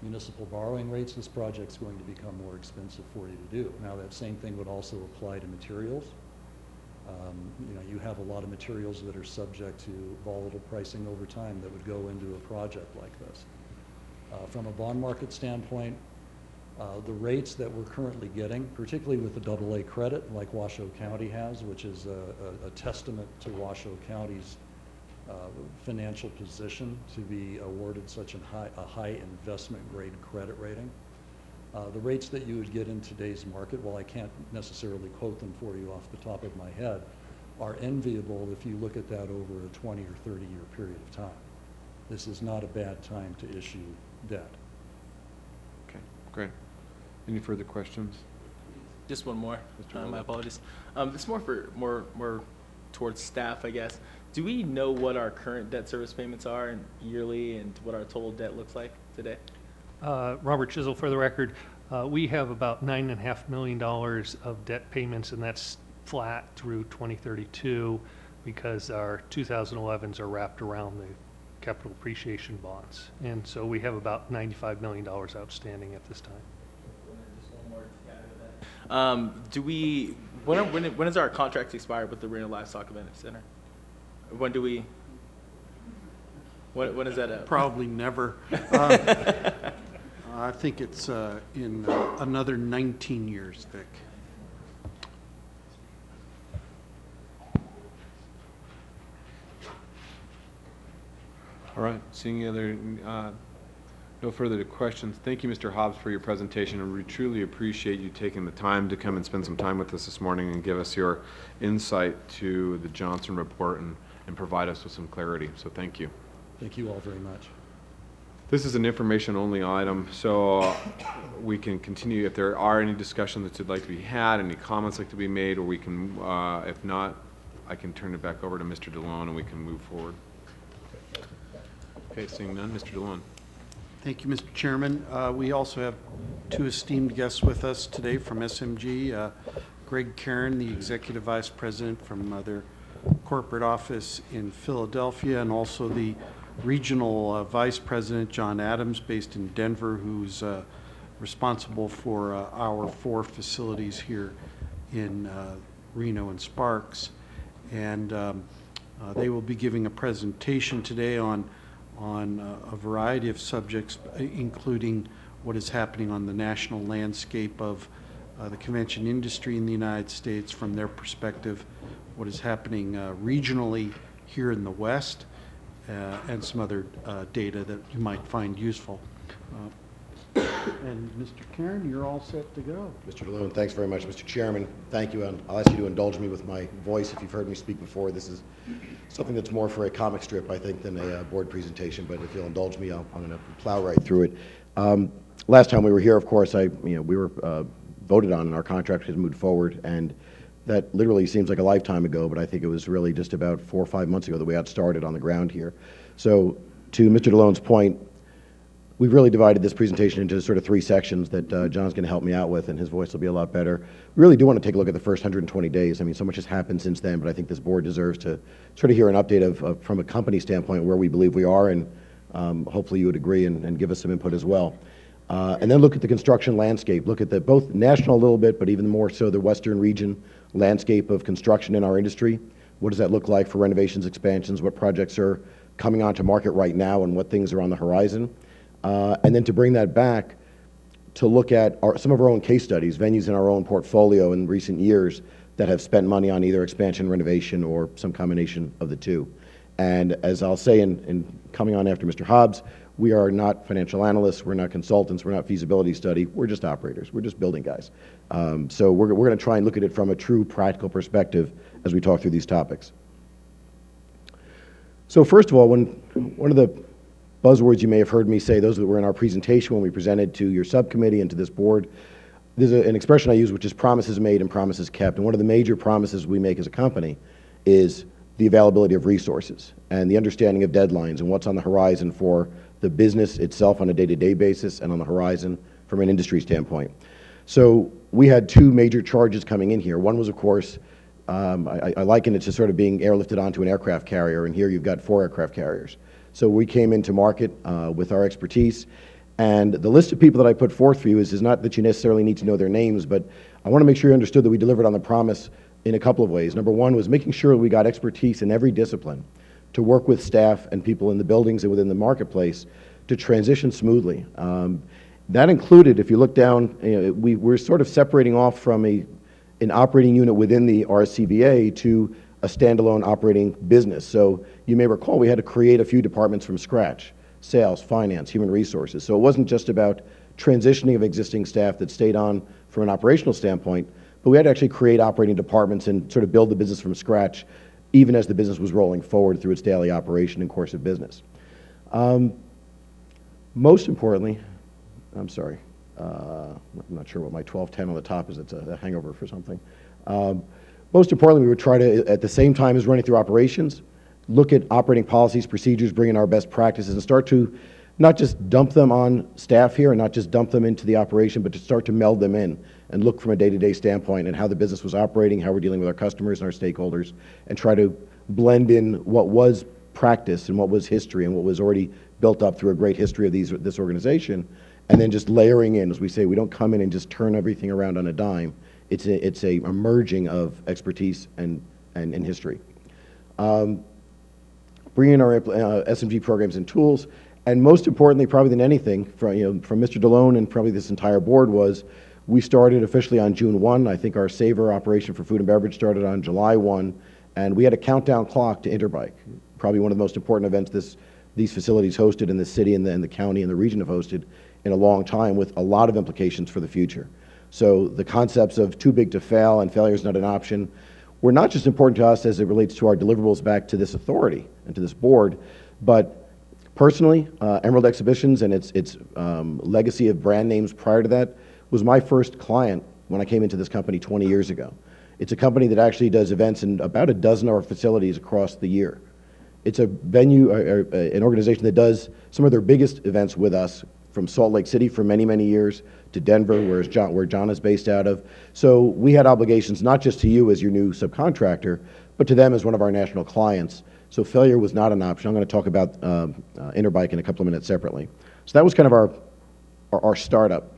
municipal borrowing rates, this project's going to become more expensive for you to do. Now, that same thing would also apply to materials. You know, you have a lot of materials that are subject to volatile pricing over time that would go into a project like this. From a bond market standpoint, the rates that we're currently getting, particularly with the AA credit like Washoe County has, which is a testament to Washoe County's financial position to be awarded such a high investment grade credit rating. The rates that you would get in today's market, while I can't necessarily quote them for you off the top of my head, are enviable if you look at that over a 20 or 30 year period of time. This is not a bad time to issue debt. Okay, great. Any further questions? Just one more. My apologies. This is more towards staff, I guess. Do we know what our current debt service payments are yearly and what our total debt looks like today? Robert Chisel, for the record, we have about $9.5 million of debt payments, and that's flat through 2032 because our 2011s are wrapped around the capital appreciation bonds. And so we have about $95 million outstanding at this time. When does our contract expire with the Reno Livestock Event Center? When do we? When is that up? Probably never. I think it's in another 19 years, Vic. All right. Seeing other No further questions. Thank you, Mr. Hobbs, for your presentation, and we truly appreciate you taking the time to come and spend some time with us this morning and give us your insight to the Johnson report and provide us with some clarity. So thank you. Thank you all very much. This is an information-only item, so we can continue if there are any discussions that would like to be had, any comments like to be made, or we can, if not, I can turn it back over to Mr. DeLone and we can move forward. Okay, seeing none, Mr. DeLone. Thank you, Mr. Chairman. We also have two esteemed guests with us today from SMG. Greg Karen, the Executive Vice President from their corporate office in Philadelphia, and also the Regional Vice President, John Adams, based in Denver, who's responsible for our 4 facilities here in Reno and Sparks. And they will be giving a presentation today on a variety of subjects, including what is happening on the national landscape of the convention industry in the United States from their perspective, what is happening regionally here in the West, and some other data that you might find useful. And Mr. Karen, you're all set to go. Mr. DeLone, thanks very much. Mr. Chairman, thank you. And I'll ask you to indulge me with my voice. If you've heard me speak before, this is something that's more for a comic strip, I think, than a board presentation. But if you'll indulge me, I'm going to plow right through it. Last time we were here, of course, we were voted on and our contract has moved forward. And that literally seems like a lifetime ago, but I think it was really just about 4 or 5 months ago that we got started on the ground here. So to Mr. DeLone's point, we've really divided this presentation into sort of 3 sections that John's going to help me out with, and his voice will be a lot better. We really do want to take a look at the first 120 days. I mean, so much has happened since then, but I think this board deserves to sort of hear an update of from a company standpoint, where we believe we are, and hopefully you would agree and give us some input as well. And then look at the construction landscape, look at the both national a little bit, but even more so the Western region landscape of construction in our industry. What does that look like for renovations, expansions, what projects are coming onto market right now, and what things are on the horizon. And then to bring that back to look at some of our own case studies, venues in our own portfolio in recent years that have spent money on either expansion, renovation, or some combination of the two. And as I'll say in coming on after Mr. Hobbs, we are not financial analysts, we're not consultants, we're not feasibility study, we're just operators, we're just building guys. So we're going to try and look at it from a true practical perspective as we talk through these topics. So first of all, one of the buzzwords you may have heard me say, those that were in our presentation when we presented to your subcommittee and to this board, there's an expression I use which is promises made and promises kept. And one of the major promises we make as a company is the availability of resources and the understanding of deadlines and what's on the horizon for the business itself on a day-to-day basis and on the horizon from an industry standpoint. So we had 2 major charges coming in here. One was, of course, I liken it to sort of being airlifted onto an aircraft carrier, and here you've got 4 aircraft carriers. So we came into market with our expertise, and the list of people that I put forth for you is not that you necessarily need to know their names, but I want to make sure you understood that we delivered on the promise in a couple of ways. Number one was making sure we got expertise in every discipline to work with staff and people in the buildings and within the marketplace to transition smoothly. That included, if you look down, we're sort of separating off from an operating unit within the RSCVA to a standalone operating business. So you may recall we had to create a few departments from scratch: sales, finance, human resources. So it wasn't just about transitioning of existing staff that stayed on from an operational standpoint, but we had to actually create operating departments and sort of build the business from scratch, even as the business was rolling forward through its daily operation and course of business. Most importantly, I'm sorry, I'm not sure what my 1210 on the top is. It's a hangover for something. Most importantly, we would try to, at the same time as running through operations, look at operating policies, procedures, bring in our best practices, and start to not just dump them on staff here and not just dump them into the operation, but to start to meld them in and look from a day-to-day standpoint and how the business was operating, how we're dealing with our customers and our stakeholders, and try to blend in what was practice and what was history and what was already built up through a great history of this organization, and then just layering in. As we say, we don't come in and just turn everything around on a dime. It's a merging of expertise and history. Bringing in our SMG programs and tools, and most importantly, probably than anything, from Mr. DeLone and probably this entire board, was we started officially on June 1. I think our Savor operation for food and beverage started on July 1, and we had a countdown clock to Interbike, probably one of the most important events this these facilities hosted in the city and the county and the region have hosted in a long time, with a lot of implications for the future. So the concepts of too big to fail and failure is not an option were not just important to us as it relates to our deliverables back to this authority and to this board, but personally, Emerald Exhibitions and its legacy of brand names prior to that was my first client when I came into this company 20 years ago. It's a company that actually does events in about a dozen of our facilities across the year. It's a venue, an organization that does some of their biggest events with us, from Salt Lake City for many, many years to Denver, where John is based out of. So we had obligations not just to you as your new subcontractor, but to them as one of our national clients. So failure was not an option. I'm going to talk about Interbike in a couple of minutes separately. So that was kind of our startup.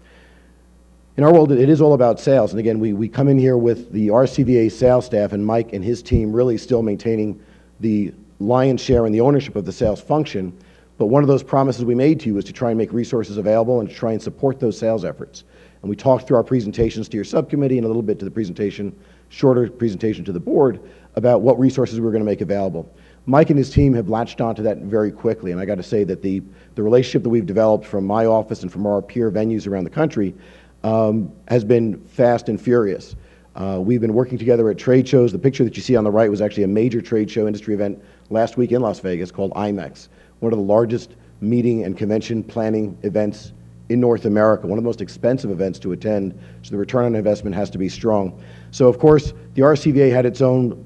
In our world, it is all about sales. And again, we come in here with the RSCVA sales staff and Mike and his team really still maintaining the lion's share and the ownership of the sales function. But one of those promises we made to you was to try and make resources available and to try and support those sales efforts. And we talked through our presentations to your subcommittee and a little bit to the presentation, shorter presentation to the board, about what resources we were going to make available. Mike and his team have latched onto that very quickly, and I got to say that the relationship that we've developed from my office and from our peer venues around the country has been fast and furious. We've been working together at trade shows. The picture that you see on the right was actually a major trade show industry event last week in Las Vegas called IMEX, one of the largest meeting and convention planning events in North America, one of the most expensive events to attend, so the return on investment has to be strong. So of course, the RSCVA had its own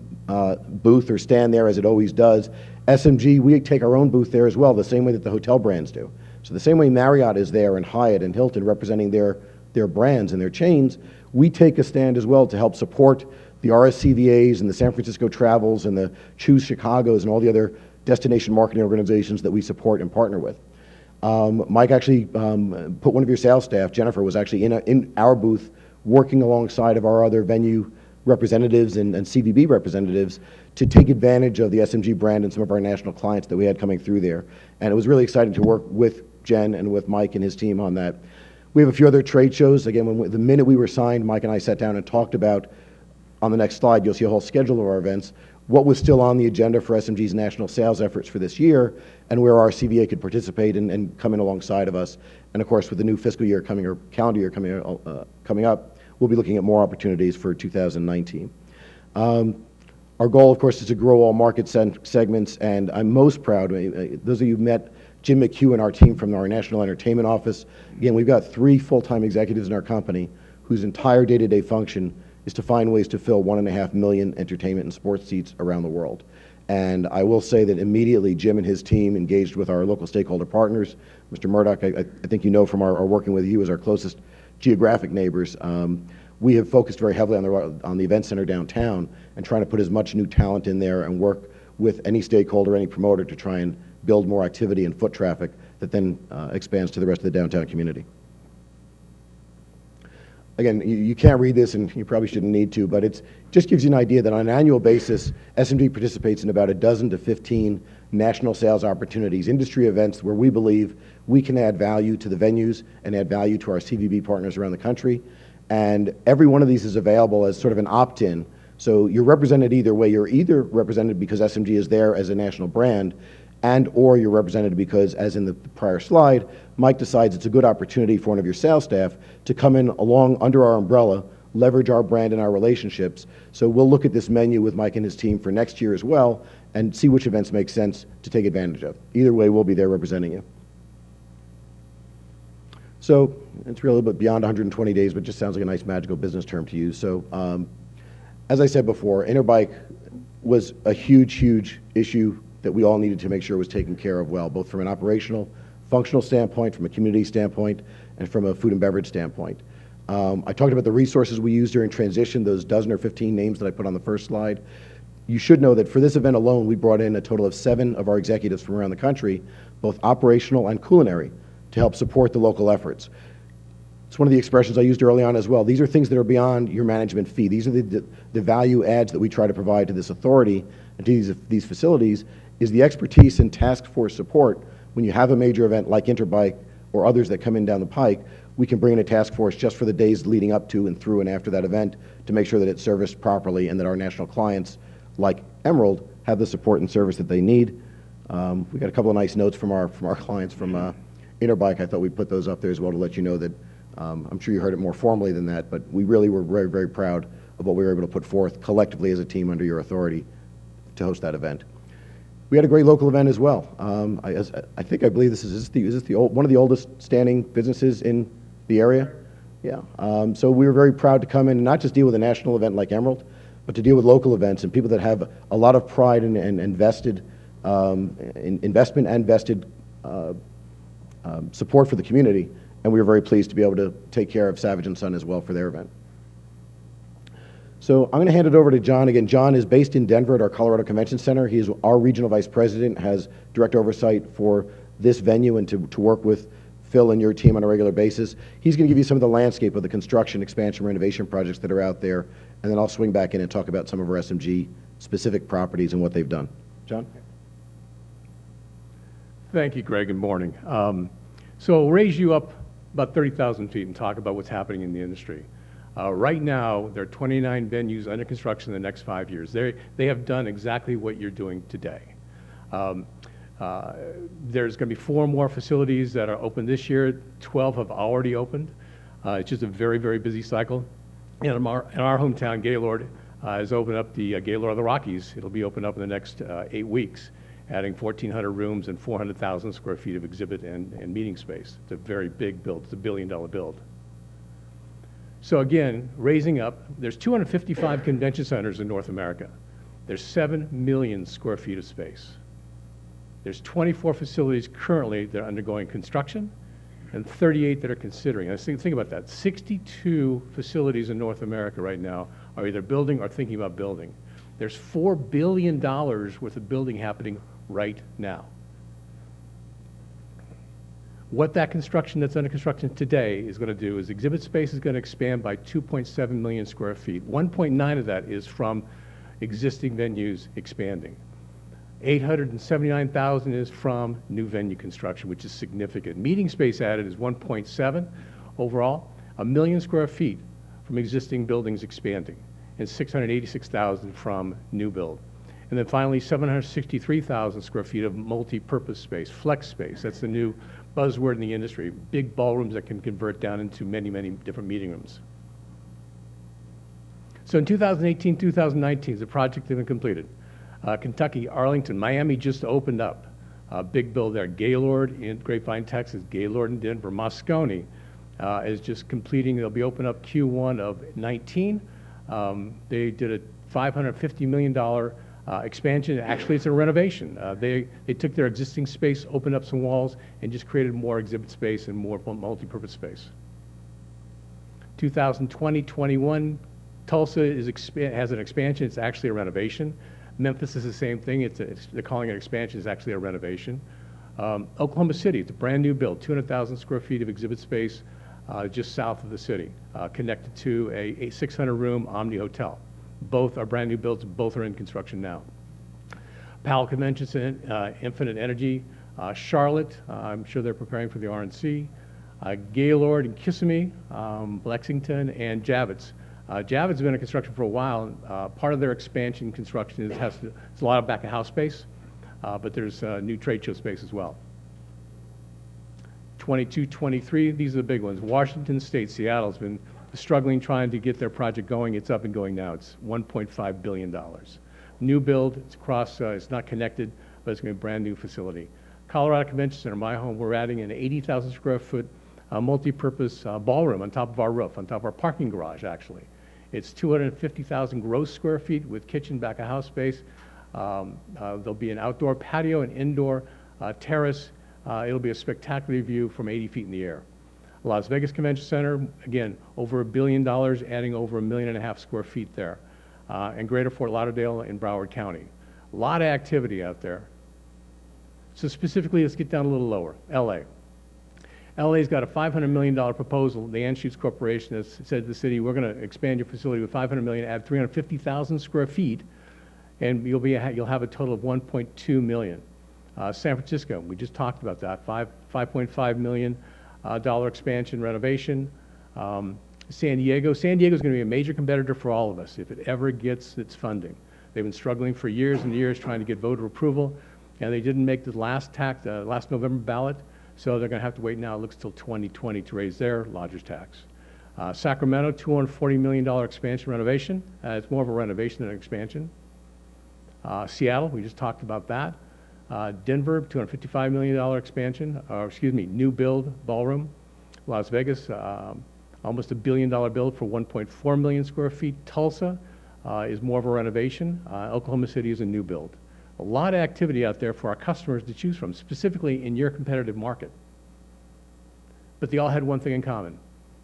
booth or stand there, as it always does. SMG, we take our own booth there as well, the same way that the hotel brands do. So the same way Marriott is there and Hyatt and Hilton representing their brands and their chains, we take a stand as well to help support the RSCVAs and the San Francisco Travels and the Choose Chicagos and all the other destination marketing organizations that we support and partner with. Mike actually put one of your sales staff, Jennifer, was actually in our booth working alongside of our other venue representatives and CVB representatives to take advantage of the SMG brand and some of our national clients that we had coming through there. And it was really exciting to work with Jen and with Mike and his team on that. We have a few other trade shows. Again, the minute we were signed, Mike and I sat down and talked about, on the next slide, you'll see a whole schedule of our events, what was still on the agenda for SMG's national sales efforts for this year, and where our CVA could participate and come in alongside of us. And of course, with the new fiscal year coming, or calendar year coming up, we'll be looking at more opportunities for 2019. Our goal, of course, is to grow all market segments, and I'm most proud, those of you who met Jim McHugh and our team from our National Entertainment Office. Again, we've got 3 full-time executives in our company whose entire day-to-day function is to find ways to fill 1.5 million entertainment and sports seats around the world. And I will say that immediately Jim and his team engaged with our local stakeholder partners. Mr. Murdoch, I think you know from our working with you as our closest geographic neighbors, we have focused very heavily on the event center downtown and trying to put as much new talent in there and work with any stakeholder, any promoter to try and build more activity and foot traffic that then expands to the rest of the downtown community. Again, you can't read this, and you probably shouldn't need to, but it just gives you an idea that on an annual basis, SMG participates in about a dozen to 15 national sales opportunities, industry events where we believe we can add value to the venues and add value to our CVB partners around the country. And every one of these is available as sort of an opt-in. So you're represented either way. You're either represented because SMG is there as a national brand, and or you're represented because, as in the prior slide, Mike decides it's a good opportunity for one of your sales staff to come in along under our umbrella, leverage our brand and our relationships. So we'll look at this menu with Mike and his team for next year as well and see which events make sense to take advantage of. Either way, we'll be there representing you. So it's really a little bit beyond 120 days, but just sounds like a nice magical business term to use. So as I said before, Interbike was a huge, huge issue that we all needed to make sure was taken care of well, both from an operational, functional standpoint, from a community standpoint, and from a food and beverage standpoint. I talked about the resources we used during transition, those dozen or 15 names that I put on the first slide. You should know that for this event alone, we brought in a total of 7 of our executives from around the country, both operational and culinary, to help support the local efforts. It's one of the expressions I used early on as well. These are things that are beyond your management fee. These are the value adds that we try to provide to this authority and to these facilities, is the expertise and task force support. When you have a major event like Interbike or others that come in down the pike, we can bring in a task force just for the days leading up to and through and after that event to make sure that it's serviced properly and that our national clients, like Emerald, have the support and service that they need. We got a couple of nice notes from our clients from Interbike. I thought we'd put those up there as well to let you know that I'm sure you heard it more formally than that, but we really were very, very proud of what we were able to put forth collectively as a team under your authority to host that event. We had a great local event as well. I believe this is one of the oldest standing businesses in the area. Yeah. So we were very proud to come in and not just deal with a national event like Emerald, but to deal with local events and people that have a lot of pride and vested investment and vested support for the community. And we were very pleased to be able to take care of Savage & Son as well for their event. So I'm going to hand it over to John. Again, John is based in Denver at our Colorado Convention Center. He is our regional vice president, has direct oversight for this venue and to work with Phil and your team on a regular basis. He's going to give you some of the landscape of the construction, expansion, renovation projects that are out there, and then I'll swing back in and talk about some of our SMG specific properties and what they've done. John? Thank you, Greg. Good morning. So we'll raise you up about 30,000 feet and talk about what's happening in the industry. Right now, there are 29 venues under construction in the next 5 years. They have done exactly what you're doing today. There's going to be 4 more facilities that are open this year. 12 have already opened. It's just a very, very busy cycle. In our hometown, Gaylord has opened up the Gaylord of the Rockies. It'll be opened up in the next 8 weeks, adding 1,400 rooms and 400,000 square feet of exhibit and meeting space. It's a very big build. It's a $1 billion build. So again, raising up, there's 255 convention centers in North America. There's 7 million square feet of space. There's 24 facilities currently that are undergoing construction and 38 that are considering. And think about that. 62 facilities in North America right now are either building or thinking about building. There's $4 billion worth of building happening right now. What that construction that's under construction today is going to do is exhibit space is going to expand by 2.7 million square feet. 1.9 of that is from existing venues expanding. 879,000 is from new venue construction, which is significant. Meeting space added is 1.7 overall, 1 million square feet from existing buildings expanding, and 686,000 from new build. And then finally, 763,000 square feet of multi-purpose space, flex space. That's the new buzzword in the industry. Big ballrooms that can convert down into many, many different meeting rooms. So in 2018, 2019, the project has been completed. Kentucky, Arlington, Miami just opened up. Big build there. Gaylord in Grapevine, Texas. Gaylord in Denver. Moscone is just completing. They'll be open up Q1 of 19. They did a $550 million expansion. Actually, it's a renovation. They took their existing space, opened up some walls, and just created more exhibit space and more multi-purpose space. 2020-21, Tulsa has an expansion. It's actually a renovation. Memphis is the same thing. They're calling it expansion. It's actually a renovation. Oklahoma City, it's a brand new build, 200,000 square feet of exhibit space just south of the city, connected to a 600-room Omni Hotel. Both are brand new builds. Both are in construction now. Powell Convention Center, Infinite Energy, Charlotte, I'm sure they're preparing for the RNC. Gaylord and Kissimmee, Lexington, and Javits. Javits been in construction for a while. Part of their expansion construction has a lot of back-of-house space, but there's new trade show space as well. 22, 23, these are the big ones. Washington State, Seattle's been struggling trying to get their project going. It's up and going now. It's $1.5 billion. New build, it's across, it's not connected, but it's going to be a brand new facility. Colorado Convention Center, my home, we're adding an 80,000 square foot multi-purpose ballroom on top of our roof, on top of our parking garage, actually. It's 250,000 gross square feet with kitchen, back-of-house space. There'll be an outdoor patio, an indoor terrace. It'll be a spectacular view from 80 feet in the air. Las Vegas Convention Center, again, over $1 billion, adding over 1.5 million square feet there. And Greater Fort Lauderdale and Broward County. A lot of activity out there. So specifically, let's get down a little lower. LA. LA's got a $500 million proposal. The Anschutz Corporation has said to the city, we're going to expand your facility with $500 million, add 350,000 square feet, and you'll have a total of 1.2 million. San Francisco, we just talked about that, $5.5 million expansion renovation. San Diego's going to be a major competitor for all of us if it ever gets its funding. They've been struggling for years and years trying to get voter approval. and they didn't make the last last November ballot, so they're going to have to wait now, it looks till 2020 to raise their lodger's tax. Sacramento, $240 million expansion renovation. It's more of a renovation than an expansion. Seattle, we just talked about that. Denver, $255 million expansion, or excuse me, new build ballroom. Las Vegas, almost $1 billion build for 1.4 million square feet. Tulsa is more of a renovation. Oklahoma City is a new build. A lot of activity out there for our customers to choose from, specifically in your competitive market. But they all had one thing in common.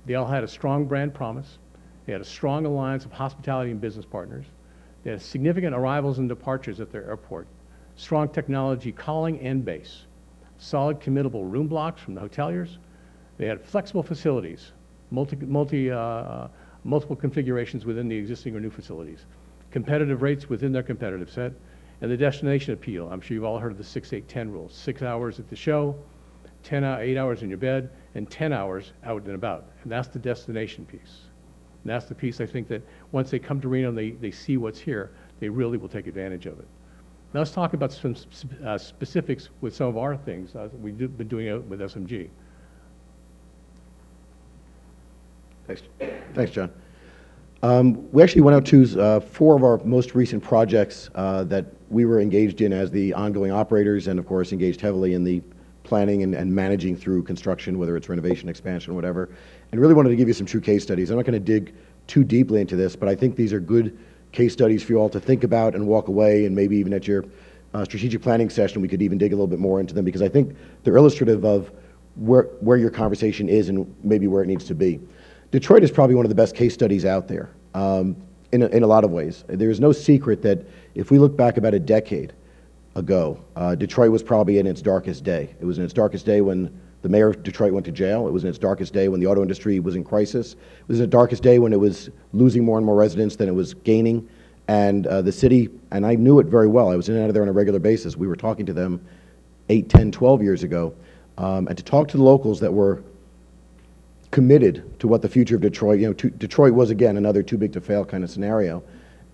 They all had a strong brand promise. They had a strong alliance of hospitality and business partners. They had significant arrivals and departures at their airport, strong technology calling and base, solid committable room blocks from the hoteliers. They had flexible facilities, multiple configurations within the existing or new facilities, competitive rates within their competitive set, and the destination appeal. I'm sure you've all heard of the 6-8-10 rule. 6 hours at the show, 8 hours in your bed, and 10 hours out and about. And that's the destination piece. And that's the piece I think that once they come to Reno and they see what's here, they really will take advantage of it. Now let's talk about some specifics with some of our things we've been doing it with SMG. Thanks, John. We actually went out to 4 of our most recent projects that we were engaged in as the ongoing operators, and of course engaged heavily in the planning and managing through construction, whether it's renovation, expansion, whatever, and really wanted to give you some true case studies. I'm not going to dig too deeply into this, but I think these are good case studies for you all to think about and walk away, and maybe even at your strategic planning session we could even dig a little bit more into them, because I think they're illustrative of where your conversation is and maybe where it needs to be. Detroit is probably one of the best case studies out there in a lot of ways. There's no secret that if we look back about a decade ago, Detroit was probably in its darkest day. It was in its darkest day when the mayor of Detroit went to jail. It was in its darkest day when the auto industry was in crisis. It was in its darkest day when it was losing more and more residents than it was gaining. And the city, and I knew it very well, I was in and out of there on a regular basis. We were talking to them 8, 10, 12 years ago. And to talk to the locals that were committed to what the future of Detroit, Detroit was, again, another too big to fail kind of scenario.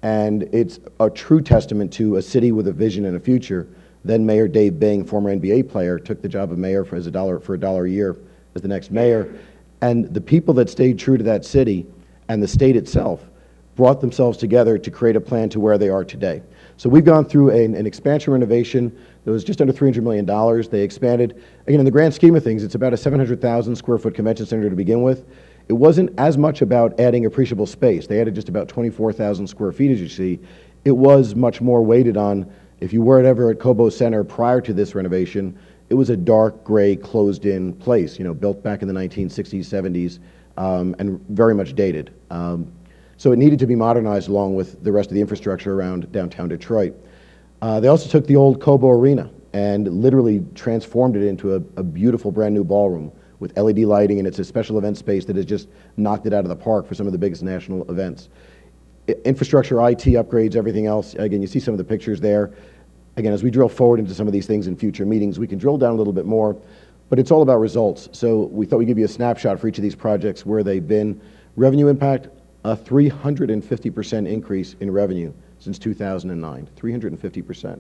And it's a true testament to a city with a vision and a future. Then Mayor Dave Bing, former NBA player, took the job of mayor for $1 a year as the next mayor. And the people that stayed true to that city and the state itself brought themselves together to create a plan to where they are today. So we've gone through an expansion renovation that was just under $300 million. They expanded. Again, in the grand scheme of things, it's about a 700,000 square foot convention center to begin with. It wasn't as much about adding appreciable space. They added just about 24,000 square feet, as you see. It was much more weighted on, if you were ever at Cobo Center prior to this renovation, it was a dark, gray, closed-in place, built back in the 1960s, 70s, and very much dated. So it needed to be modernized along with the rest of the infrastructure around downtown Detroit. They also took the old Cobo Arena and literally transformed it into a beautiful brand new ballroom with LED lighting, and it's a special event space that has just knocked it out of the park for some of the biggest national events. Infrastructure, IT upgrades, everything else. Again, you see some of the pictures there. Again, as we drill forward into some of these things in future meetings, we can drill down a little bit more, but it's all about results. So we thought we'd give you a snapshot for each of these projects where they've been. Revenue impact, a 350% increase in revenue since 2009, 350%.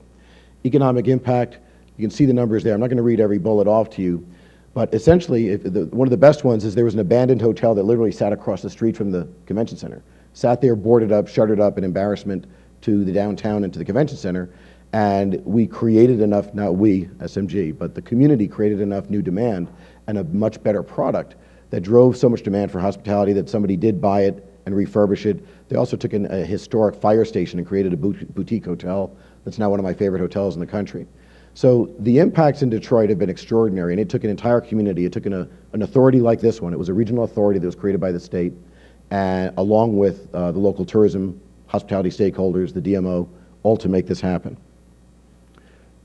Economic impact, you can see the numbers there. I'm not going to read every bullet off to you, but essentially, one of the best ones is there was an abandoned hotel that literally sat across the street from the convention center. Sat there, boarded up, shuttered up, in embarrassment to the downtown and to the convention center. And we created enough, not we, SMG, but the community created enough new demand and a much better product that drove so much demand for hospitality that somebody did buy it and refurbish it. They also took a historic fire station and created a boutique hotel that's now one of my favorite hotels in the country. So the impacts in Detroit have been extraordinary, and it took an entire community. It took an authority like this one. It was a regional authority that was created by the state, and along with the local tourism, hospitality stakeholders, the DMO, all to make this happen.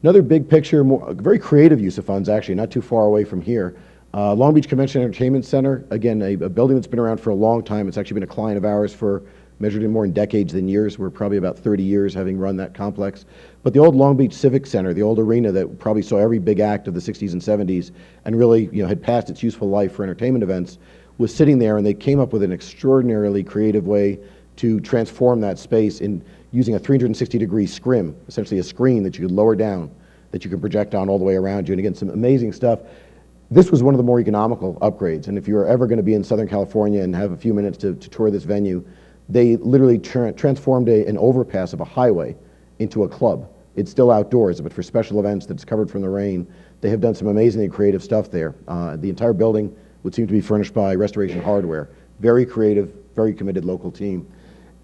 Another big picture, a very creative use of funds, actually, not too far away from here. Long Beach Convention Entertainment Center, again, a building that's been around for a long time. It's actually been a client of ours for, measured in more in decades than years. We're probably about 30 years having run that complex. But the old Long Beach Civic Center, the old arena that probably saw every big act of the 60s and 70s and really had passed its useful life for entertainment events, was sitting there, and they came up with an extraordinarily creative way to transform that space in using a 360-degree scrim, essentially a screen that you could lower down that you can project on all the way around you. And again, some amazing stuff. This was one of the more economical upgrades. And if you're ever going to be in Southern California and have a few minutes to tour this venue, they literally transformed an overpass of a highway into a club. It's still outdoors, but for special events that's covered from the rain, they have done some amazingly creative stuff there. The entire building would seem to be furnished by Restoration Hardware. Very creative, very committed local team.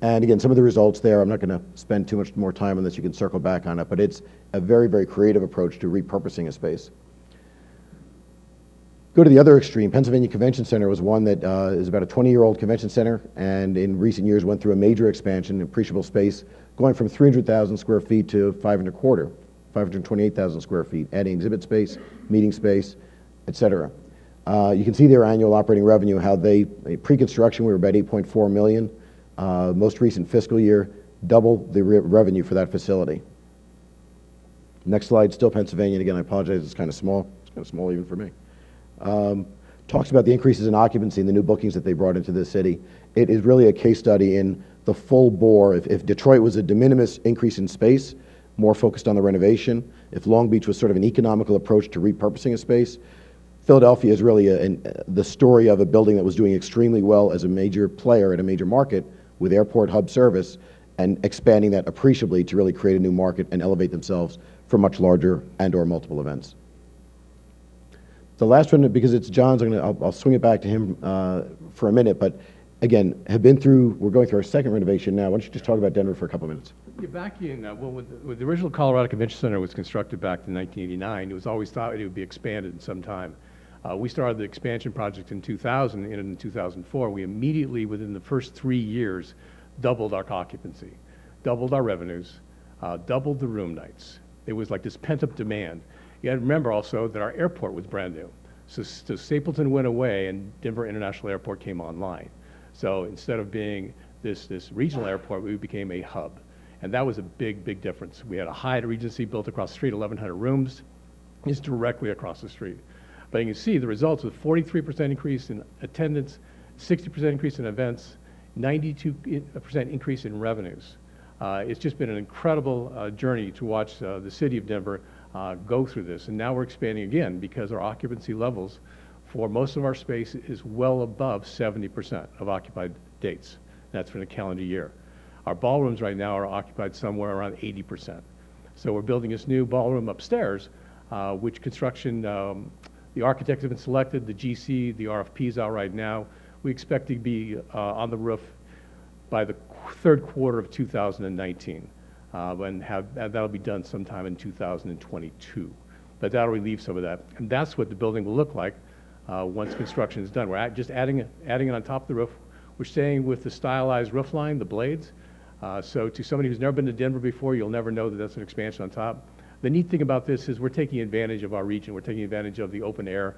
And again, some of the results there, I'm not going to spend too much more time on this, you can circle back on it, but it's a very, very creative approach to repurposing a space. Go to the other extreme. Pennsylvania Convention Center was one that is about a 20-year-old convention center, and in recent years went through a major expansion, appreciable space, going from 300,000 square feet to 528,000 square feet, adding exhibit space, meeting space, et cetera. You can see their annual operating revenue, how they, pre-construction, we were about 8.4 million. Most recent fiscal year, double the revenue for that facility. Next slide, still Pennsylvania, and again, I apologize, it's kind of small. It's kind of small even for me. Talks about the increases in occupancy and the new bookings that they brought into the city. It is really a case study in the full bore. If Detroit was a de minimis increase in space, more focused on the renovation, if Long Beach was sort of an economical approach to repurposing a space, Philadelphia is really the story of a building that was doing extremely well as a major player in a major market with airport hub service and expanding that appreciably to really create a new market and elevate themselves for much larger and or multiple events. The last one, because it's John's, I'll swing it back to him for a minute, but again, we're going through our second renovation now. Why don't you just talk about Denver for a couple minutes? Yeah, back in, well, when the original Colorado Convention Center was constructed back in 1989, it was always thought it would be expanded in some time. We started the expansion project in 2000, and in 2004, we immediately, within the first 3 years, doubled our occupancy, doubled our revenues, doubled the room nights. It was like this pent-up demand. You got to remember also that our airport was brand new. So Stapleton went away and Denver International Airport came online. So instead of being this regional airport, we became a hub. And that was a big, big difference. We had a Hyatt Regency built across the street, 1,100 rooms. It's directly across the street. But you can see the results with 43% increase in attendance, 60% increase in events, 92% increase in revenues. It's just been an incredible journey to watch the city of Denver go through this. And now we're expanding again because our occupancy levels for most of our space is well above 70% of occupied dates. That's for the calendar year. Our ballrooms right now are occupied somewhere around 80%. So we're building this new ballroom upstairs, which construction, the architects have been selected, the GC, the RFP is out right now. We expect to be on the roof by the third quarter of 2019. And that'll be done sometime in 2022. But that'll relieve some of that. And that's what the building will look like once construction is done. We're just adding it on top of the roof. We're staying with the stylized roof line, the blades. So to somebody who's never been to Denver before, you'll never know that that's an expansion on top. The neat thing about this is we're taking advantage of our region. We're taking advantage of the open air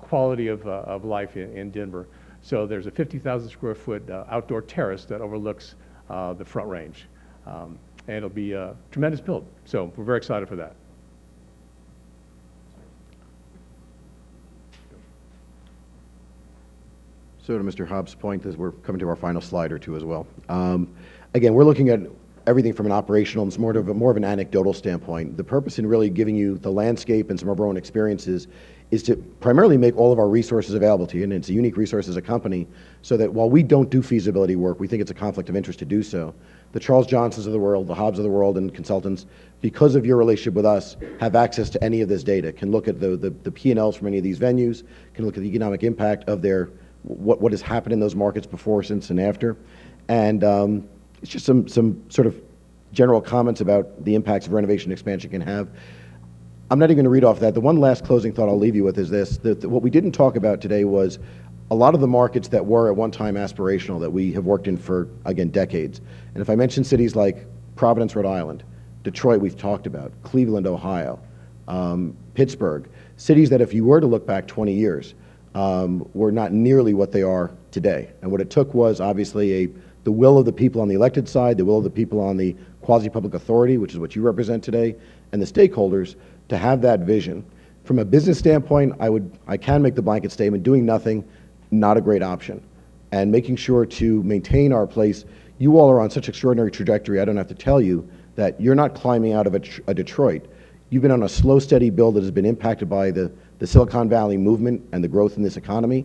quality of life in Denver. So there's a 50,000 square foot outdoor terrace that overlooks the Front Range. And it'll be a tremendous build. So we're very excited for that. So to Mr. Hobbs' point, as we're coming to our final slide or two as well. Again, we're looking at everything from an operational and more of an anecdotal standpoint. The purpose in really giving you the landscape and some of our own experiences is to primarily make all of our resources available to you, and it's a unique resource as a company, so that while we don't do feasibility work, we think it's a conflict of interest to do so. The Charles Johnsons of the world, the Hobbs of the world, and consultants, because of your relationship with us, have access to any of this data, can look at the P&Ls from any of these venues, can look at the economic impact of what has happened in those markets before, since, and after. And it's just some sort of general comments about the impacts of renovation and expansion can have. I'm not even going to read off that. The one last closing thought I'll leave you with is this. What we didn't talk about today was a lot of the markets that were at one time aspirational that we have worked in for, again, decades. And if I mention cities like Providence, Rhode Island, Detroit we've talked about, Cleveland, Ohio, Pittsburgh, cities that if you were to look back 20 years, were not nearly what they are today. And what it took was obviously the will of the people on the elected side, the will of the people on the quasi-public authority, which is what you represent today, and the stakeholders to have that vision. From a business standpoint, I can make the blanket statement, doing nothing, not a great option. And making sure to maintain our place. You all are on such extraordinary trajectory, I don't have to tell you that you're not climbing out of a Detroit. You've been on a slow, steady build that has been impacted by the Silicon Valley movement and the growth in this economy.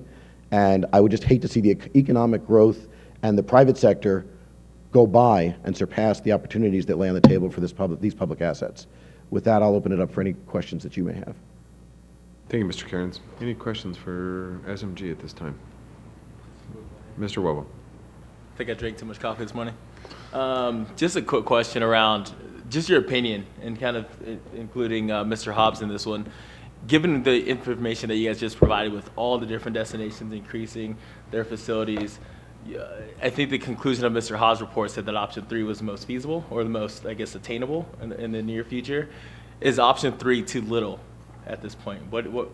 And I would just hate to see the economic growth and the private sector go by and surpass the opportunities that lay on the table for these public assets. With that, I'll open it up for any questions that you may have. Thank you, Mr. Cairns. Any questions for SMG at this time? Mr. Wobble. I think I drank too much coffee this morning. Just a quick question around just your opinion and kind of including Mr. Hobbs in this one. Given the information that you guys just provided with all the different destinations increasing their facilities, I think the conclusion of Mr. Hobbs' report said that option 3 was the most feasible or the most, I guess, attainable in the near future. Is option 3 too little at this point? What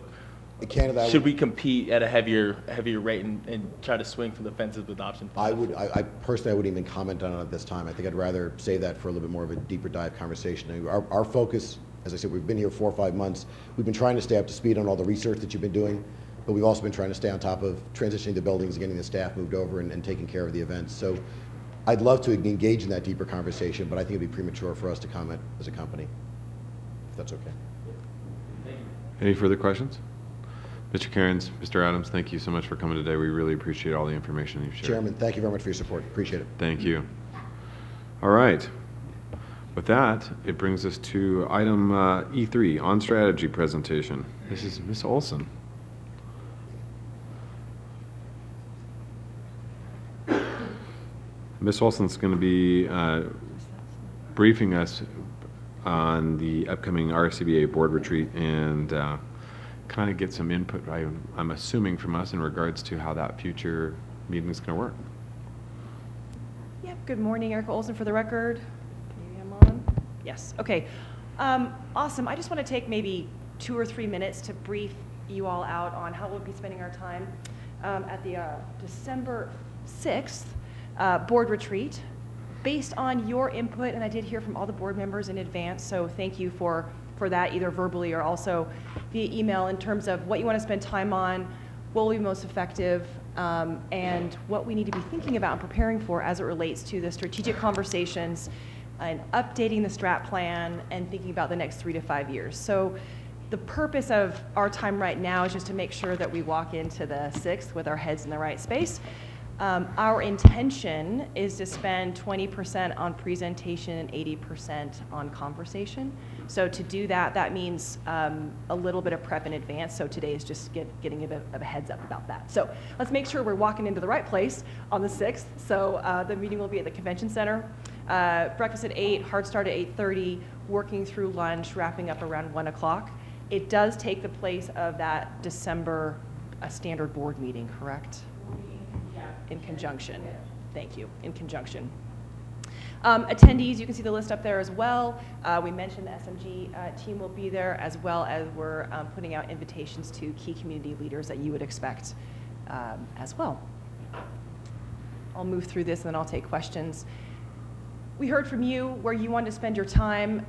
should we compete at a heavier rate and try to swing for the fences with option 5? I personally wouldn't even comment on it at this time. I think I'd rather save that for a little bit more of a deeper dive conversation. Our focus, as I said, we've been here 4 or 5 months. We've been trying to stay up to speed on all the research that you've been doing, but we've also been trying to stay on top of transitioning the buildings, getting the staff moved over, and taking care of the events. So I'd love to engage in that deeper conversation, but I think it'd be premature for us to comment as a company, if that's okay. Any further questions? Mr. Cairns, Mr. Adams, thank you so much for coming today. We really appreciate all the information you've shared. Chairman, thank you very much for your support. Appreciate it. Thank you. All right. With that, it brings us to item E3, on strategy presentation. This is Ms. Olson. Ms. Olson's going to be briefing us on the upcoming RSCVA board retreat and kind of get some input, I'm assuming, from us in regards to how that future meeting is going to work. Yep, good morning, Erica Olson for the record. Maybe I'm on? Yes, okay. Awesome, I just want to take maybe 2 or 3 minutes to brief you all out on how we'll be spending our time at the December 6th board retreat. Based on your input, and I did hear from all the board members in advance, so thank you for that, either verbally or also via email, in terms of what you want to spend time on, what will be most effective, and what we need to be thinking about and preparing for as it relates to the strategic conversations and updating the strat plan and thinking about the next 3 to 5 years. So the purpose of our time right now is just to make sure that we walk into the 6th with our heads in the right space. Our intention is to spend 20% on presentation and 80% on conversation. So to do that, that means a little bit of prep in advance. So today is just getting a bit of a heads up about that. So let's make sure we're walking into the right place on the 6th. So the meeting will be at the Convention Center. Breakfast at 8, hard start at 8:30, working through lunch, wrapping up around 1 o'clock. It does take the place of that December standard board meeting, correct? In conjunction. Thank you. In conjunction. Attendees, you can see the list up there as well. We mentioned the SMG team will be there, as well as we're putting out invitations to key community leaders that you would expect as well. I'll move through this and then I'll take questions. We heard from you where you want to spend your time.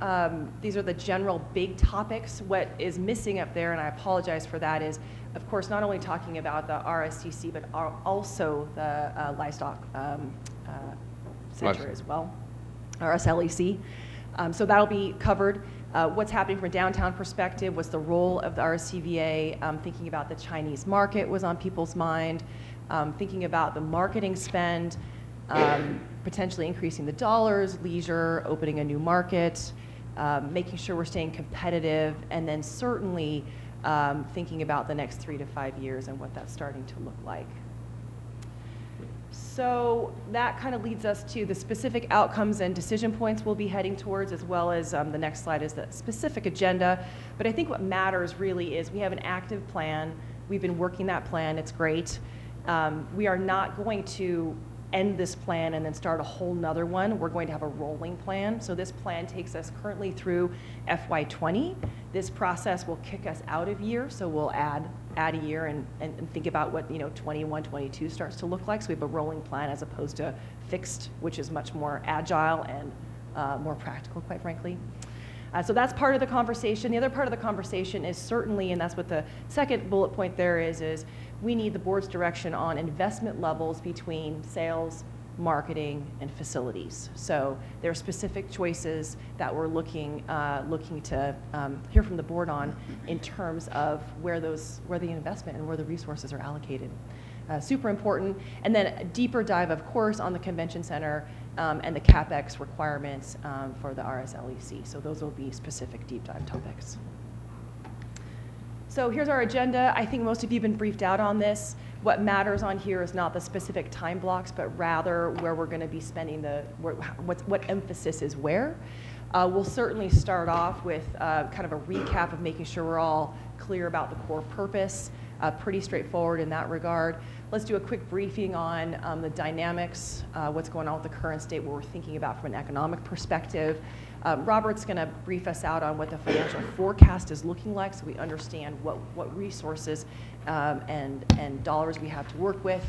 These are the general big topics. What is missing up there, and I apologize for that, is, of course, not only talking about the RSCC, but also the Livestock Center as well, RSLEC. So that'll be covered. What's happening from a downtown perspective, what's the role of the RSCVA, thinking about the Chinese market was on people's mind, thinking about the marketing spend, potentially increasing the dollars, leisure, opening a new market, making sure we're staying competitive, and then certainly thinking about the next 3 to 5 years and what that's starting to look like. So that kind of leads us to the specific outcomes and decision points we'll be heading towards, as well as the next slide is the specific agenda. But I think what matters really is we have an active plan. We've been working that plan. It's great. We are not going to end this plan and then start a whole nother one. We're going to have a rolling plan. So this plan takes us currently through FY20. This process will kick us out of year, so we'll add a year and think about what 21, 22 starts to look like. So we have a rolling plan as opposed to fixed, which is much more agile and more practical, quite frankly. So that's part of the conversation. The other part of the conversation is certainly, and that's what the second bullet point there is we need the board's direction on investment levels between sales, marketing, and facilities. So there are specific choices that we're looking to hear from the board on in terms of where the investment and where the resources are allocated. Super important. And then a deeper dive, of course, on the convention center and the CapEx requirements for the RSLEC. So those will be specific deep dive topics. So here's our agenda. I think most of you have been briefed out on this. What matters on here is not the specific time blocks, but rather where we're going to be spending what emphasis is where. We'll certainly start off with kind of a recap of making sure we're all clear about the core purpose. Pretty straightforward in that regard. Let's do a quick briefing on the dynamics, what's going on with the current state, what we're thinking about from an economic perspective. Robert's going to brief us out on what the financial forecast is looking like so we understand what resources and dollars we have to work with.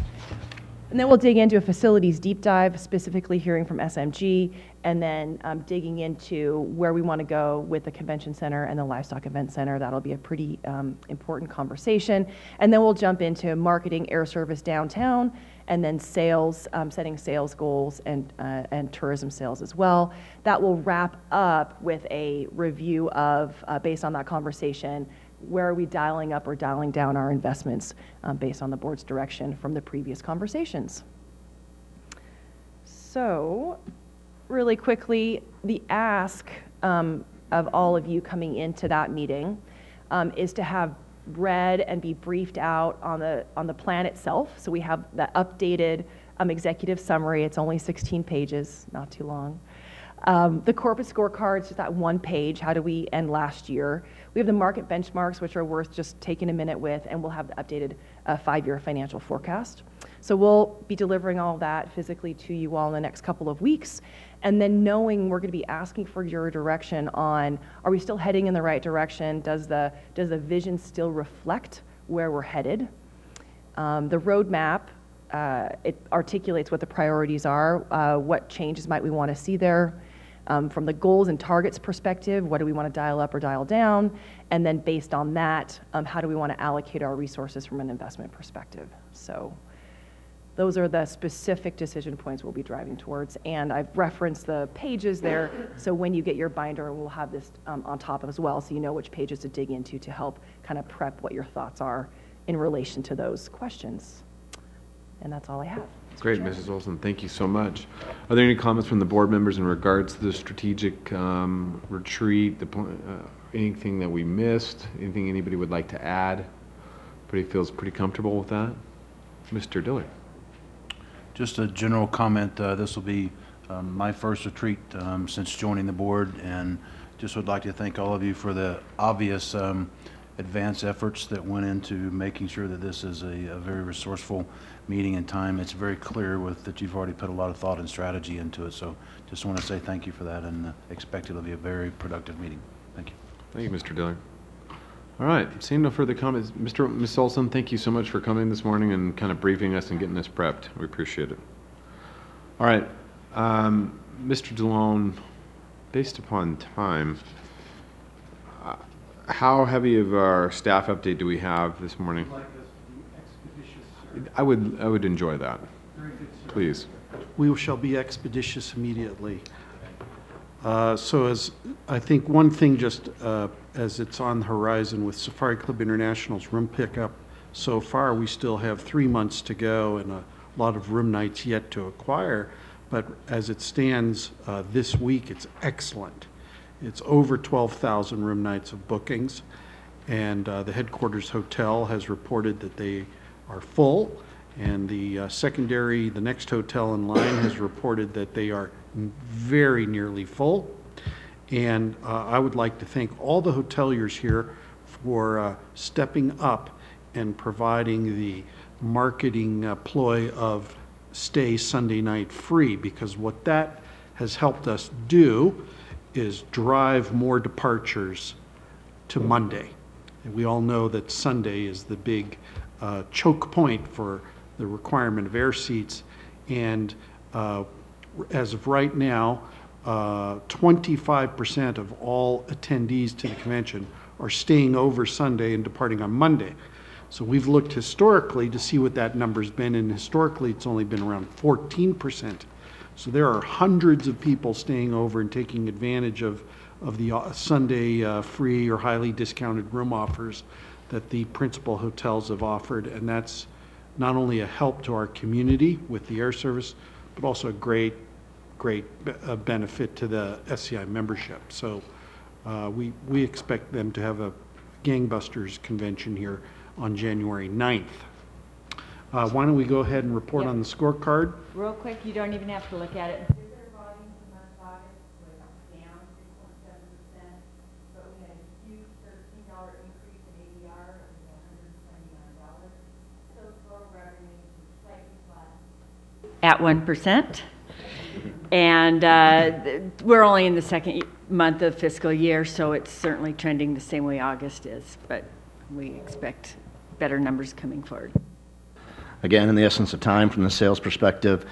And then we'll dig into a facilities deep dive, specifically hearing from SMG, and then digging into where we want to go with the convention center and the livestock event center. That'll be a pretty important conversation. And then we'll jump into marketing, air service downtown, and then sales, setting sales goals and tourism sales as well. That will wrap up with a review of, based on that conversation, where are we dialing up or dialing down our investments based on the board's direction from the previous conversations. So, really quickly, the ask of all of you coming into that meeting is to have read and be briefed out on the plan itself. So we have the updated executive summary. It's only 16 pages, not too long. The corporate scorecard is just that one page. How do we end last year? We have the market benchmarks, which are worth just taking a minute with, and we'll have the updated 5-year financial forecast. So we'll be delivering all that physically to you all in the next couple of weeks. And then knowing we're going to be asking for your direction on, are we still heading in the right direction? Does the vision still reflect where we're headed? The roadmap, it articulates what the priorities are, what changes might we want to see there. From the goals and targets perspective, what do we want to dial up or dial down? And then based on that, how do we want to allocate our resources from an investment perspective? So those are the specific decision points we'll be driving towards. And I've referenced the pages there, so when you get your binder, we'll have this on top as well, so you know which pages to dig into to help kind of prep what your thoughts are in relation to those questions. And that's all I have. Great, Mrs. Olson. Thank you so much. Are there any comments from the board members in regards to the strategic retreat, anything that we missed, anything anybody would like to add? Everybody feels pretty comfortable with that? Mr. Dillard. Just a general comment. This will be my first retreat since joining the board, and just would like to thank all of you for the obvious advanced efforts that went into making sure that this is a very resourceful meeting and time. It's very clear that you've already put a lot of thought and strategy into it. So just want to say thank you for that, and expect it'll be a very productive meeting. Thank you. Thank you, Mr. Dillard. All right, seeing no further comments, Ms. Olson, thank you so much for coming this morning and kind of briefing us and getting us prepped. We appreciate it. All right, Mr. DeLone, based upon time, how heavy of our staff update do we have this morning? Like us to be expeditious, sir. I would enjoy that. Very good, sir. Please. We shall be expeditious immediately. So as I think one thing just as it's on the horizon with Safari Club International's room pickup, so far we still have 3 months to go and a lot of room nights yet to acquire. But as it stands this week, it's excellent. It's over 12,000 room nights of bookings, and the headquarters hotel has reported that they are full, and the next hotel in line has reported that they are very nearly full. And I would like to thank all the hoteliers here for stepping up and providing the marketing ploy of stay Sunday night free, because what that has helped us do is drive more departures to Monday. And we all know that Sunday is the big choke point for the requirement of air seats. And as of right now, 25% of all attendees to the convention are staying over Sunday and departing on Monday. So we've looked historically to see what that number's been, and historically it's only been around 14%. So there are hundreds of people staying over and taking advantage of the Sunday free or highly discounted room offers that the principal hotels have offered, and that's not only a help to our community with the air service, but also a great benefit to the SCI membership. So we expect them to have a gangbusters convention here on January 9th. Why don't we go ahead and report on the scorecard? Real quick, you don't even have to look at it. Visitor volume for the month of August was down 6.7%, but we had a huge $13 increase in ADR of $129. Total revenue was slightly flat at 1%. And we're only in the second month of fiscal year, so it's certainly trending the same way August is, but we expect better numbers coming forward. Again, in the essence of time, from the sales perspective,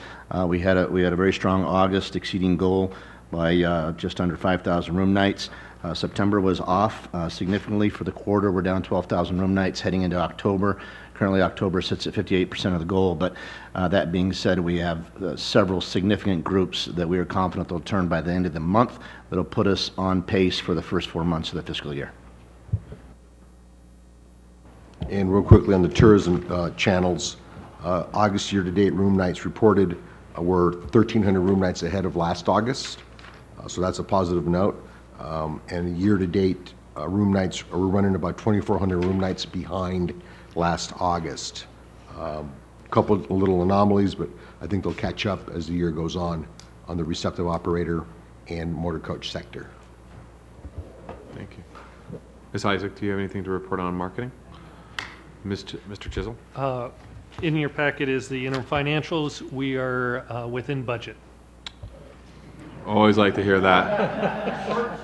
we had a very strong August, exceeding goal by just under 5,000 room nights. September was off significantly for the quarter. We're down 12,000 room nights heading into October. Currently, October sits at 58% of the goal, but that being said, we have several significant groups that we are confident they'll turn by the end of the month that'll put us on pace for the first 4 months of the fiscal year. And real quickly on the tourism channels, August year-to-date room nights reported were 1,300 room nights ahead of last August, so that's a positive note. And year-to-date room nights, we're running about 2,400 room nights behind last August. Couple of little anomalies, but I think they'll catch up as the year goes on the receptive operator and motor coach sector. Thank you. Ms. Isaac, do you have anything to report on marketing? Mr. Chisel? In your packet is the interim financials. We are within budget. Always like to hear that.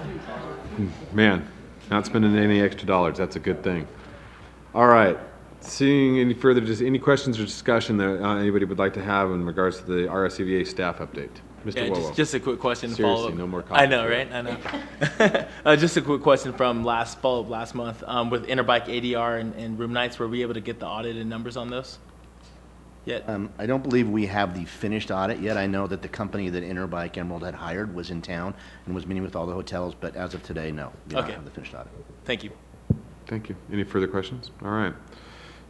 Man, not spending any extra dollars. That's a good thing. All right. Seeing any further, just any questions or discussion that anybody would like to have in regards to the RSCVA staff update? Mr. Yeah, Wowo. just a quick question. Seriously, follow-up. no more I comments. know, right? I know. Just a quick question from last month with Interbike ADR and room nights. Were we able to get the audited numbers on those yet? I don't believe we have the finished audit yet. I know that the company that Interbike Emerald had hired was in town and was meeting with all the hotels, but as of today, no, we don't have the finished audit. Thank you. Thank you. Any further questions? All right.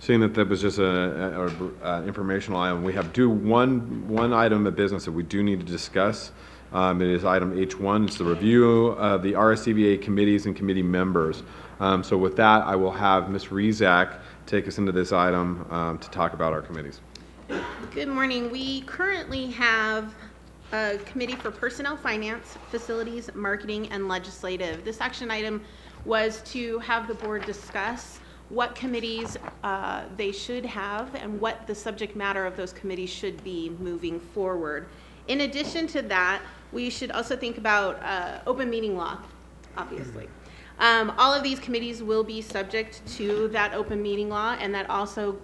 Seeing that was just a informational item, we have one item of business that we do need to discuss. It is item H1. It's the review of the RSCVA committees and committee members. So with that, I will have Ms. Rezak take us into this item to talk about our committees. Good morning. We currently have a committee for personnel, finance, facilities, marketing, and legislative. This action item was to have the board discuss what committees they should have and what the subject matter of those committees should be moving forward. In addition to that, we should also think about open meeting law, obviously. All of these committees will be subject to that open meeting law, and that also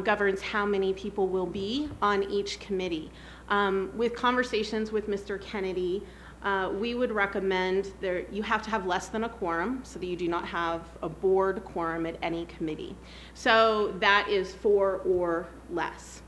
governs how many people will be on each committee. With conversations with Mr. Kennedy, we would recommend you have to have less than a quorum so that you do not have a board quorum at any committee. So that is 4 or less.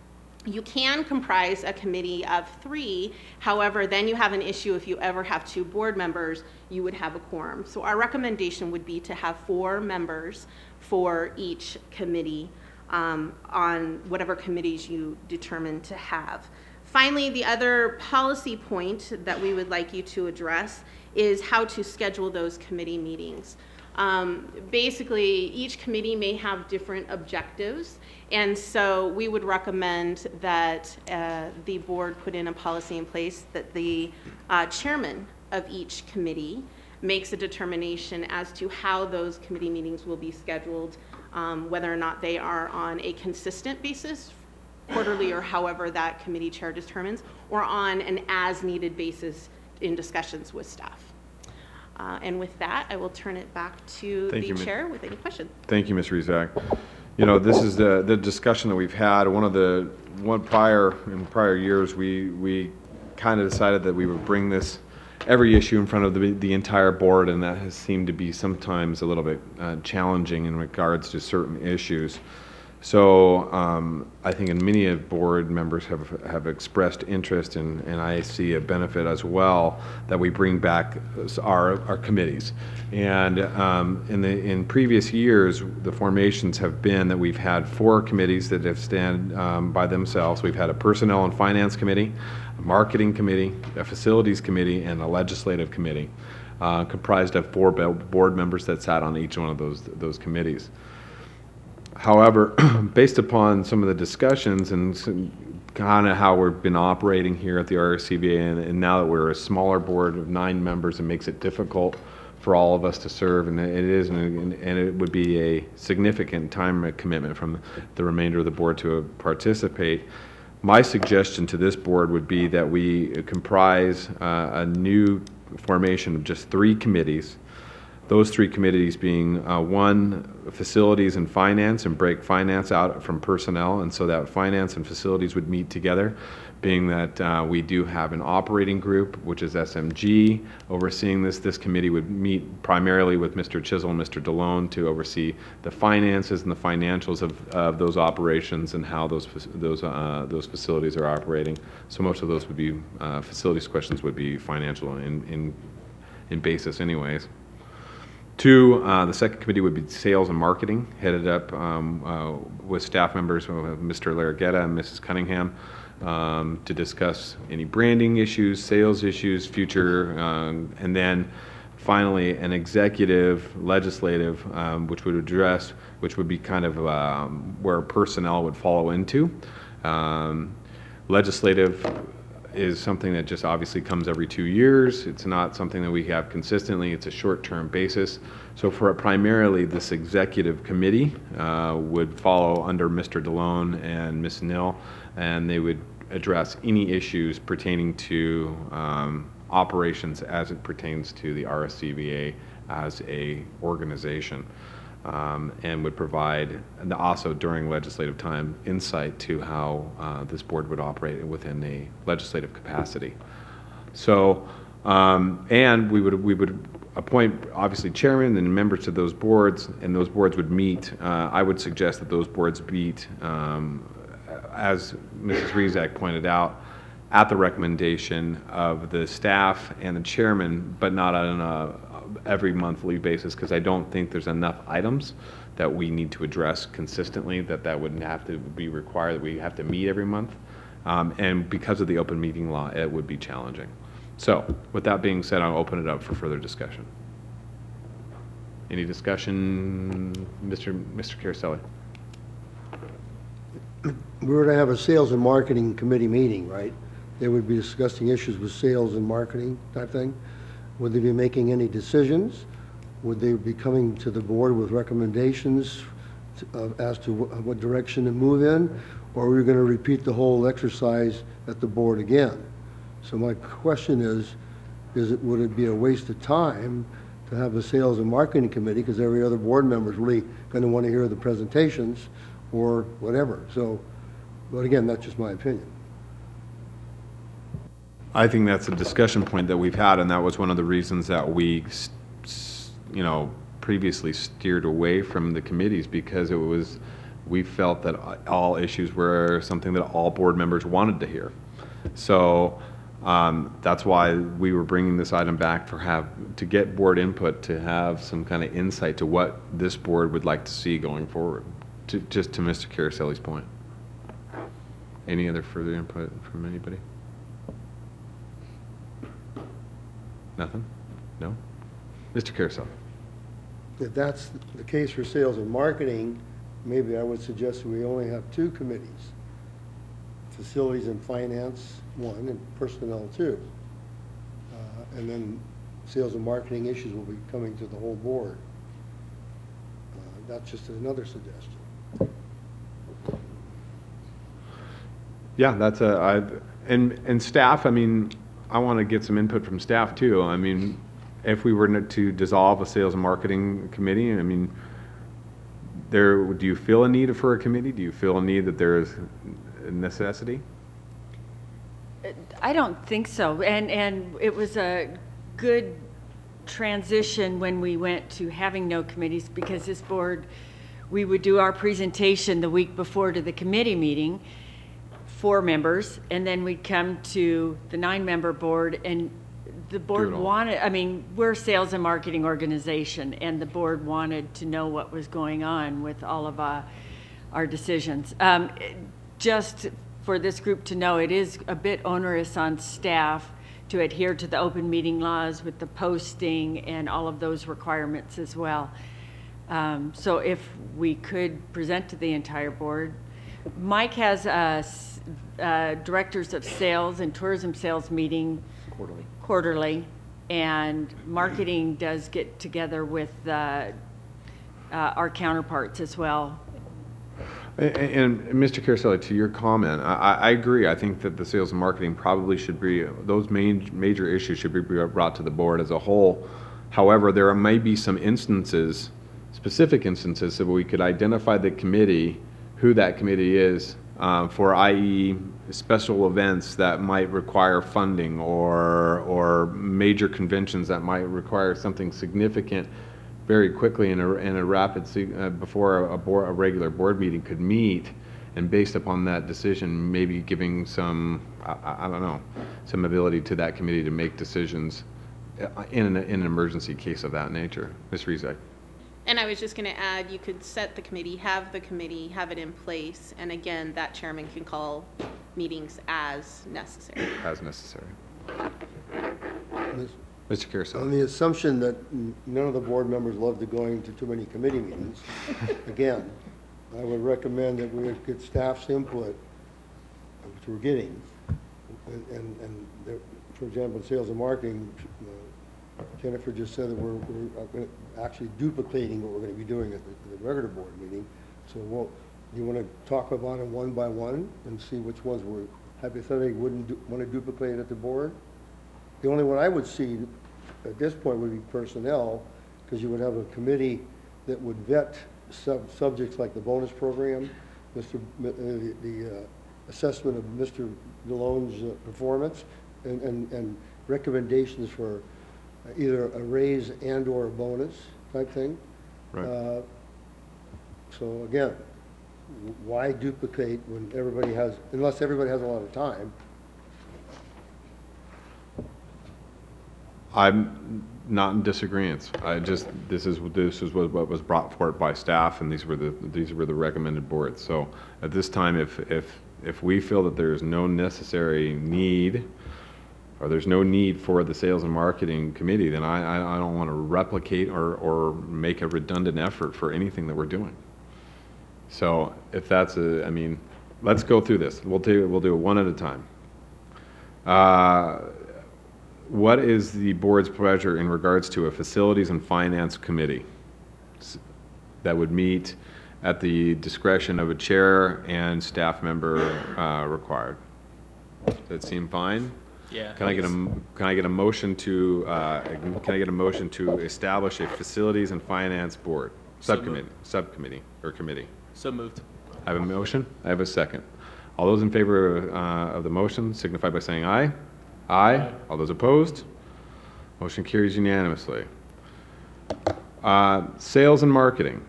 You can comprise a committee of 3. However, then you have an issue if you ever have 2 board members, you would have a quorum. So our recommendation would be to have 4 members for each committee on whatever committees you determine to have. Finally, the other policy point that we would like you to address is how to schedule those committee meetings. Basically, each committee may have different objectives, and so we would recommend that the board put in a policy in place that the chairman of each committee makes a determination as to how those committee meetings will be scheduled, whether or not they are on a consistent basis, quarterly or however that committee chair determines, or on an as-needed basis in discussions with staff. And with that, I will turn it back to the chair with any questions. Thank you, Ms. Rezak. You know, this is the discussion that we've had. In prior years, we kind of decided that we would bring this every issue in front of the entire board, and that has seemed to be sometimes a little bit challenging in regards to certain issues. So I think many of board members have expressed interest, and I see a benefit as well that we bring back our committees. And in previous years, the formations have been that we've had 4 committees that have stand by themselves. We've had a personnel and finance committee, a marketing committee, a facilities committee, and a legislative committee, comprised of 4 board members that sat on each one of those committees. However, based upon some of the discussions and kind of how we've been operating here at the RSCVA, and now that we're a smaller board of 9 members, it makes it difficult for all of us to serve, and it would be a significant time commitment from the remainder of the board to participate. My suggestion to this board would be that we comprise a new formation of just 3 committees. Those 3 committees being 1, facilities and finance, and break finance out from personnel, and so that finance and facilities would meet together, being that we do have an operating group, which is SMG, overseeing this. This committee would meet primarily with Mr. Chisel and Mr. DeLone to oversee the finances and the financials of those operations and how those facilities are operating. So most of those would be, facilities questions would be financial in basis anyways. 2, the second committee would be sales and marketing, headed up with staff members, Mr. Larragetta and Mrs. Cunningham, to discuss any branding issues, sales issues, future, and then finally an executive legislative, which would be kind of where personnel would follow into. Legislative is something that just obviously comes every 2 years. It's not something that we have consistently. It's a short-term basis. So for primarily this executive committee would follow under Mr. DeLone and Ms. Nill, and they would address any issues pertaining to operations as it pertains to the RSCVA as a organization. And would provide, and also during legislative time, insight to how this board would operate within a legislative capacity. So, and we would appoint obviously chairman and members to those boards, and those boards would meet. I would suggest that those boards meet, as Mrs. Rezak pointed out, at the recommendation of the staff and the chairman, but not on a every monthly basis, because I don't think there's enough items that we need to address consistently that wouldn't have to be required that we have to meet every month. And because of the open meeting law, it would be challenging. So with that being said, I'll open it up for further discussion. Any discussion, Mr. Caraselli? We were to have a sales and marketing committee meeting, right? They would be discussing issues with sales and marketing type thing. Would they be making any decisions? Would they be coming to the board with recommendations as to what direction to move in? Or are we going to repeat the whole exercise at the board again? So my question is would it be a waste of time to have a sales and marketing committee, because every other board member is really going to want to hear the presentations or whatever? So, but again, that's just my opinion. I think that's a discussion point that we've had, and that was one of the reasons that we, previously steered away from the committees, because we felt that all issues were something that all board members wanted to hear. So that's why we were bringing this item back to get board input, to have some kind of insight to what this board would like to see going forward. Just to Mr. Caraselli's point. Any other further input from anybody? Nothing? No? Mr. Caraselli. If that's the case for sales and marketing, maybe I would suggest we only have 2 committees. Facilities and finance, 1, and personnel, 2. And then sales and marketing issues will be coming to the whole board. That's just another suggestion. Yeah, that's and staff, I mean, I want to get some input from staff too. I mean, if we were to dissolve a sales and marketing committee, I mean, do you feel a need for a committee? Do you feel a need that there is a necessity? I don't think so. And it was a good transition when we went to having no committees, because this board, we would do our presentation the week before to the committee meeting, 4 members, and then we'd come to the 9-member board, and the board wanted, I mean, we're a sales and marketing organization, and the board wanted to know what was going on with all of our decisions. Just for this group to know, it is a bit onerous on staff to adhere to the open meeting laws with the posting and all of those requirements as well. So if we could present to the entire board. Mike has directors of sales and tourism sales meeting quarterly, and marketing does get together with our counterparts as well. And Mr. Caraselli, to your comment, I agree. I think that the sales and marketing probably should be, those major issues should be brought to the board as a whole. However, there may be some instances, specific instances, that we could identify the committee, who that committee is, for i.e. special events that might require funding, or major conventions that might require something significant very quickly in a rapid, before a regular board meeting could meet, and based upon that decision, maybe giving some, I don't know, some ability to that committee to make decisions in an emergency case of that nature. Ms. Rizek. And I was just going to add, you could set the committee, have it in place, and again, that chairman can call meetings as necessary. As necessary. Mr. Caraselli. On the assumption that none of the board members love to going to too many committee meetings, again, I would recommend that we get staff's input, which we're getting, and for example, in sales and marketing, Jennifer just said that we're actually duplicating what we're going to be doing at the regular board meeting. So you want to talk about them one by one and see which ones we hypothetically wouldn't want to duplicate at the board? The only one I would see at this point would be personnel, because you would have a committee that would vet subjects like the bonus program, the assessment of Mr. DeLone's performance, and recommendations for either a raise and or a bonus type thing. Right. So again, why duplicate when everybody has, unless everybody has a lot of time? I'm not in disagreement. This is what was brought forward by staff, and these were the recommended boards. So at this time, if we feel that there is no necessary need, or there's no need for the sales and marketing committee, then I don't want to replicate or make a redundant effort for anything that we're doing. So if that's I mean, let's go through this. We'll do it one at a time. What is the board's pleasure in regards to a facilities and finance committee that would meet at the discretion of a chair and staff member required? Does that seem fine? Yeah. Can I get a motion to establish a facilities and finance board subcommittee or committee? So moved. I have a motion. I have a second. All those in favor of the motion signify by saying aye. Aye. All those opposed? Motion carries unanimously. Sales and marketing.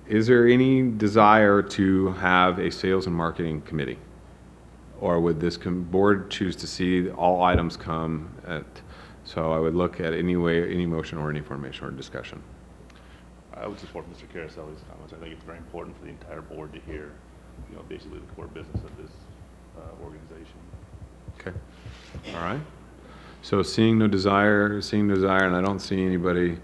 Is there any desire to have a sales and marketing committee? Or would this board choose to see all items come at, so I would look at any motion or any formation or discussion. I would support Mr. Caraselli's comments. I think it's very important for the entire board to hear, basically the core business of this organization. Okay. All right. So seeing no desire, and I don't see anybody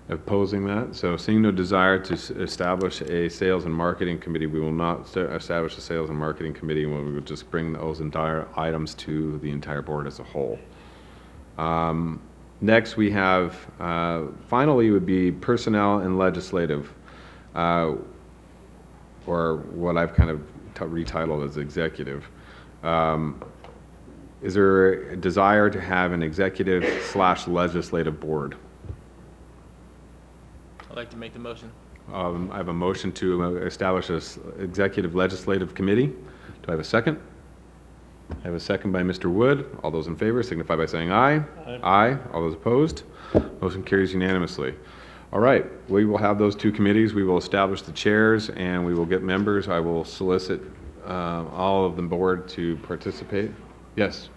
opposing that. So seeing no desire to establish a sales and marketing committee, we will not establish a sales and marketing committee, and we will just bring those entire items to the entire board as a whole. Next we have, finally would be personnel and legislative, or what I've kind of retitled as executive. Is there a desire to have an executive/legislative board? I'd like to make the motion. I have a motion to establish an executive legislative committee. Do I have a second? I have a second by Mr. Wood. All those in favor signify by saying aye. Aye. All those opposed? Motion carries unanimously. All right, we will have those two committees. We will establish the chairs and we will get members. I will solicit all of the board to participate. Yes.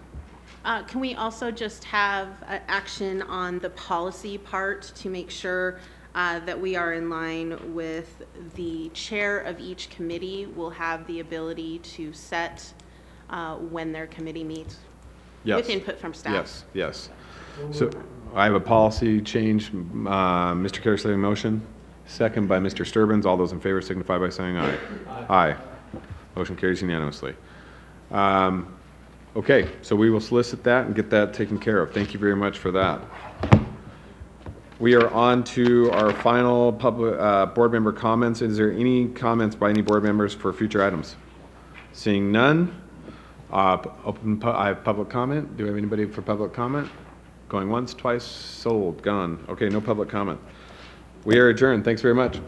Can we also just have action on the policy part to make sure that we are in line with the chair of each committee will have the ability to set when their committee meets with input from staff? Yes, yes. So I have a policy change. Mr. Carey, motion. Second by Mr. Sturbins. All those in favor signify by saying aye. Aye. Motion carries unanimously. Okay, so we will solicit that and get that taken care of. Thank you very much for that. We are on to our final public board member comments. Is there any comments by any board members for future items? Seeing none, I have public comment. Do we have anybody for public comment? Going once, twice, sold, gone. Okay, no public comment. We are adjourned. Thanks very much.